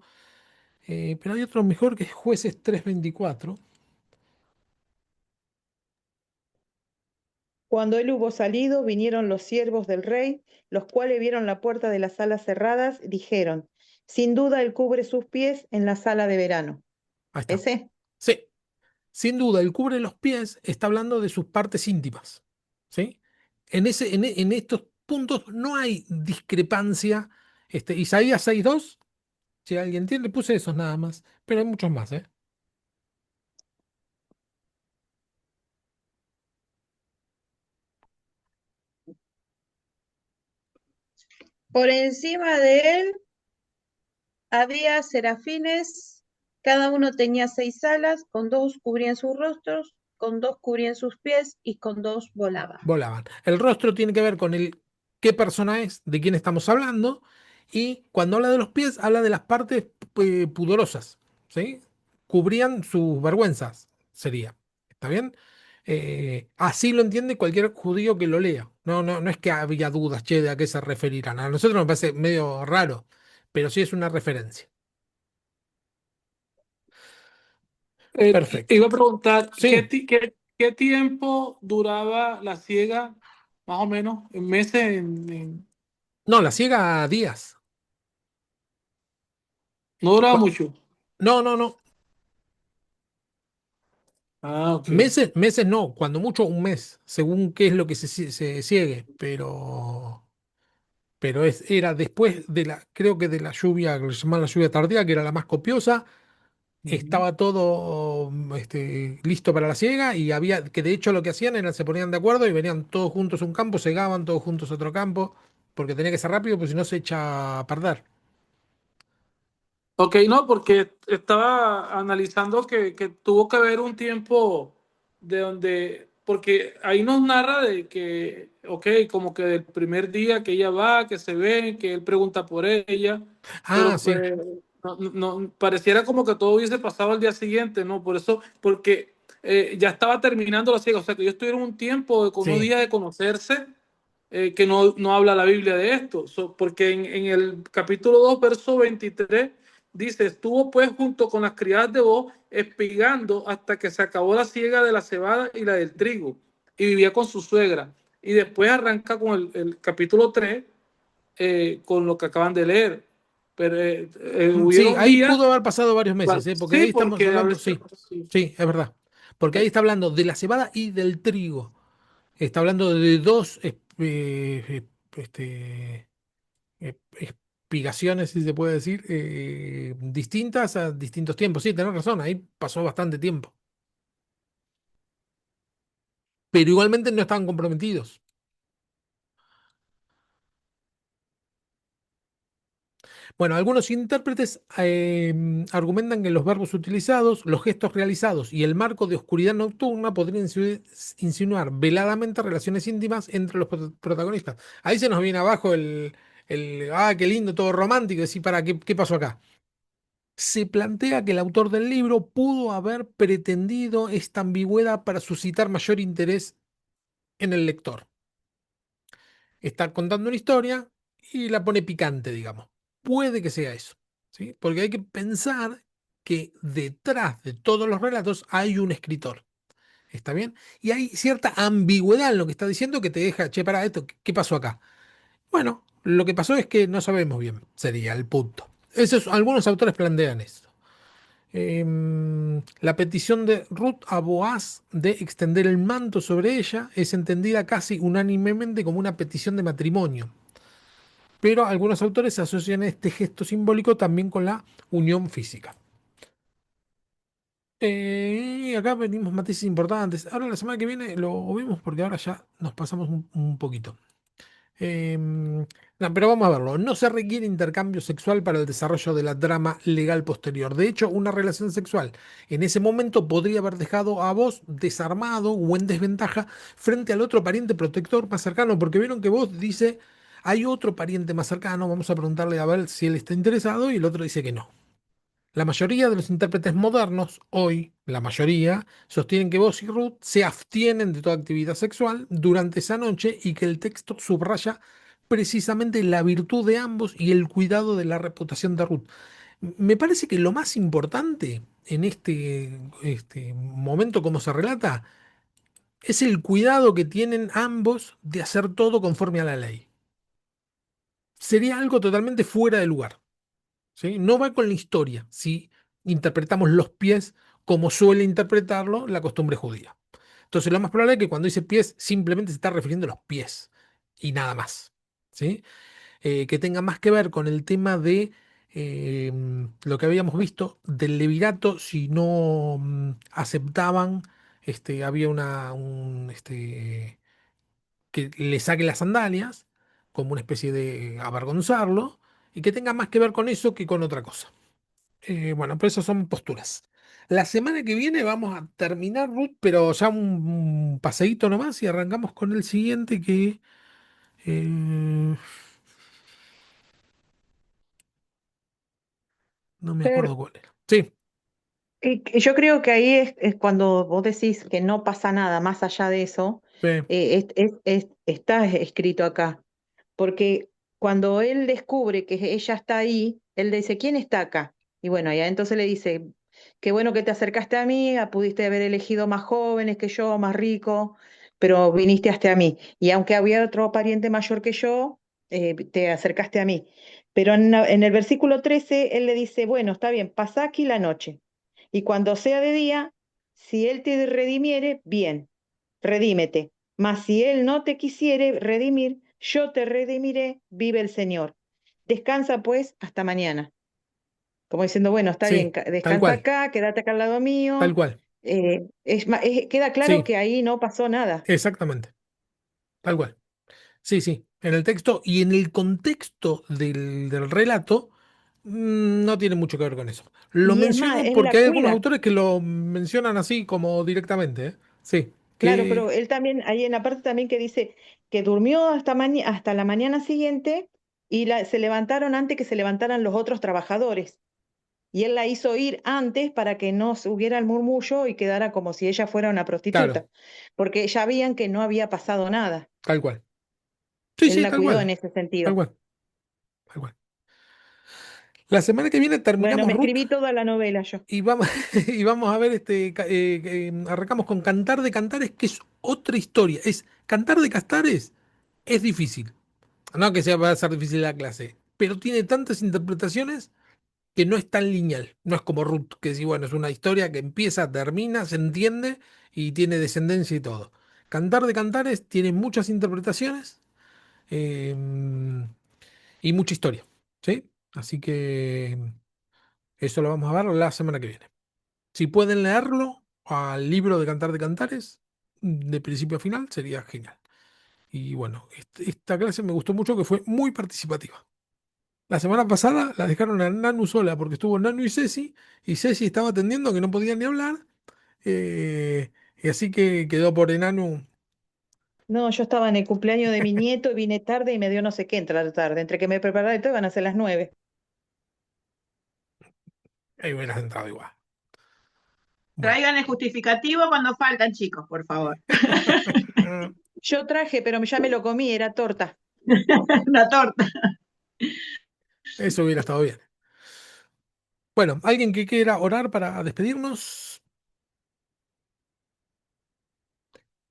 pero hay otro mejor que es Jueces 3:24. Cuando él hubo salido, vinieron los siervos del rey, los cuales vieron la puerta de las salas cerradas, dijeron, sin duda él cubre sus pies en la sala de verano. Ahí está. ¿Ese? Sí, sin duda, el cubre los pies está hablando de sus partes íntimas. ¿Sí? En estos puntos no hay discrepancia. Isaías 6:2, si alguien tiene, le puse esos nada más, pero hay muchos más, ¿eh? Por encima de él había serafines, cada uno tenía 6 alas, con 2 cubrían sus rostros, con 2 cubrían sus pies y con 2 volaban. Volaban. El rostro tiene que ver con el qué persona es, de quién estamos hablando, y cuando habla de los pies, habla de las partes pudorosas, ¿sí? Cubrían sus vergüenzas, sería. ¿Está bien? Así lo entiende cualquier judío que lo lea. No, no, no es que había dudas, che, de a qué se referirán. A nosotros nos parece medio raro, pero sí es una referencia. Perfecto. Iba a preguntar, Sí, ¿qué tiempo duraba la siega, más o menos, en meses? no, la ciega a días. No duraba Cua- mucho. No, no, no. Ah, ok. Meses no, cuando mucho un mes, según qué es lo que se ciegue, pero era después de creo que de la lluvia, que le llamaban la lluvia tardía, que era la más copiosa, Ujú. estaba todo listo para la siega y que de hecho lo que hacían era se ponían de acuerdo y venían todos juntos a un campo, segaban todos juntos a otro campo, porque tenía que ser rápido, porque si no se echa a perder. Ok, no, porque estaba analizando que tuvo que haber un tiempo de donde, porque ahí nos narra de que, ok, como que del primer día que ella va, que se ve, que él pregunta por ella, Ah, pero sí, pareciera como que todo hubiese pasado al día siguiente, ¿no? Por eso, porque ya estaba terminando la ciega, o sea que ellos tuvieron un tiempo, con unos sí. días de conocerse, que no habla la Biblia de esto, porque en el capítulo 2 verso 23 dice, estuvo pues junto con las criadas de voz espigando hasta que se acabó la siega de la cebada y la del trigo, y vivía con su suegra. Y después arranca con el capítulo 3 con lo que acaban de leer. Pero Sí, hubieron ahí días, pudo haber pasado varios meses, porque sí, ahí estamos porque a hablando, veces... sí, Sí. sí, es verdad. Porque ahí está hablando de la cebada y del trigo. Está hablando de dos espigaciones, si se puede decir, distintas a distintos tiempos. Sí, tenés razón, ahí pasó bastante tiempo. Pero igualmente no estaban comprometidos. Bueno, algunos intérpretes argumentan que los verbos utilizados, los gestos realizados y el marco de oscuridad nocturna podrían insinuar veladamente relaciones íntimas entre los protagonistas. Ahí se nos viene abajo qué lindo, todo romántico, decir, ¿para qué pasó acá? se plantea que el autor del libro pudo haber pretendido esta ambigüedad para suscitar mayor interés en el lector. Está contando una historia y la pone picante, digamos. Puede que sea eso, ¿sí? Porque hay que pensar que detrás de todos los relatos hay un escritor. ¿Está bien? Y hay cierta ambigüedad en lo que está diciendo que te deja, che, para esto, ¿qué pasó acá? Bueno, lo que pasó es que no sabemos bien, sería el punto. Algunos autores plantean esto. La petición de Ruth a Boaz de extender el manto sobre ella es entendida casi unánimemente como una petición de matrimonio, pero algunos autores asocian este gesto simbólico también con la unión física. Y acá venimos matices importantes. Ahora la semana que viene lo vemos porque ahora ya nos pasamos un poquito. No, pero vamos a verlo. No se requiere intercambio sexual para el desarrollo de la trama legal posterior. De hecho, una relación sexual en ese momento podría haber dejado a vos desarmado o en desventaja frente al otro pariente protector más cercano, porque vieron que vos dice, hay otro pariente más cercano, vamos a preguntarle a ver si él está interesado y el otro dice que no. La mayoría de los intérpretes modernos, hoy, la mayoría, sostienen que Boss y Ruth se abstienen de toda actividad sexual durante esa noche y que el texto subraya precisamente la virtud de ambos y el cuidado de la reputación de Ruth. Me parece que lo más importante en este momento, como se relata, es el cuidado que tienen ambos de hacer todo conforme a la ley. Sería algo totalmente fuera de lugar. ¿Sí? No va con la historia si interpretamos los pies como suele interpretarlo la costumbre judía. Entonces, lo más probable es que cuando dice pies simplemente se está refiriendo a los pies y nada más. ¿Sí? Que tenga más que ver con el tema de lo que habíamos visto del levirato, si no aceptaban, había que le saque las sandalias, como una especie de avergonzarlo, y que tenga más que ver con eso que con otra cosa. Bueno, pero esas son posturas. La semana que viene vamos a terminar, Ruth, pero ya un paseíto nomás y arrancamos con el siguiente que no me acuerdo Fer, cuál era. Sí, yo creo que ahí es cuando vos decís que no pasa nada más allá de eso, sí, está escrito acá. Porque cuando él descubre que ella está ahí, él le dice, ¿quién está acá? Y bueno, ya entonces le dice, qué bueno que te acercaste a mí, pudiste haber elegido más jóvenes que yo, más rico, pero viniste hasta a mí. Y aunque había otro pariente mayor que yo, te acercaste a mí. Pero en el versículo 13, él le dice, bueno, está bien, pasa aquí la noche. Y cuando sea de día, si él te redimiere, bien, redímete. Mas si él no te quisiere redimir, yo te redimiré, vive el Señor. Descansa pues hasta mañana. Como diciendo, bueno, está bien, sí, tal descansa cual, acá, quédate acá al lado tal mío. cual. Queda claro Sí, que ahí no pasó nada. exactamente, tal cual. Sí, sí, en el texto y en el contexto del relato no tiene mucho que ver con eso. Lo Y es más, menciono él porque la hay algunos cuida. autores que lo mencionan así como directamente, ¿eh? Sí, Claro, pero que, él también, ahí en la parte también que dice que durmió hasta la mañana siguiente y se levantaron antes que se levantaran los otros trabajadores. Y él la hizo ir antes para que no hubiera el murmullo y quedara como si ella fuera una claro, prostituta, porque ya veían que no había pasado nada. tal cual. Sí, Él sí, la tal cuidó en cual, ese tal sentido. cual, tal cual. La semana que viene Bueno, terminamos me Ruth escribí toda la novela yo. y vamos, y vamos a ver arrancamos con Cantar de Cantares, que es otra historia. Cantar de Cantares es difícil. No que sea, va a ser difícil la clase, pero tiene tantas interpretaciones que no es tan lineal. No es como Ruth, que sí, bueno, es una historia que empieza, termina, se entiende y tiene descendencia y todo. Cantar de Cantares tiene muchas interpretaciones eh, y mucha historia, ¿sí? Así que eso lo vamos a ver la semana que viene. Si pueden leerlo al libro de Cantar de Cantares, de principio a final, sería genial. Y bueno, esta clase me gustó mucho, que fue muy participativa. La semana pasada la dejaron a Nanu sola porque estuvo Nanu y Ceci estaba atendiendo que no podía ni hablar. Y así que quedó por enano. No, yo estaba en el cumpleaños de mi nieto y vine tarde y me dio no sé qué entrar tarde. Entre que me preparaba y todo iban a ser las 9. Ahí hubieras entrado igual. Bueno. Traigan el justificativo cuando faltan, chicos, por favor. Yo traje, pero ya me lo comí, era torta. Una torta. Eso hubiera estado bien. Bueno, ¿alguien que quiera orar para despedirnos?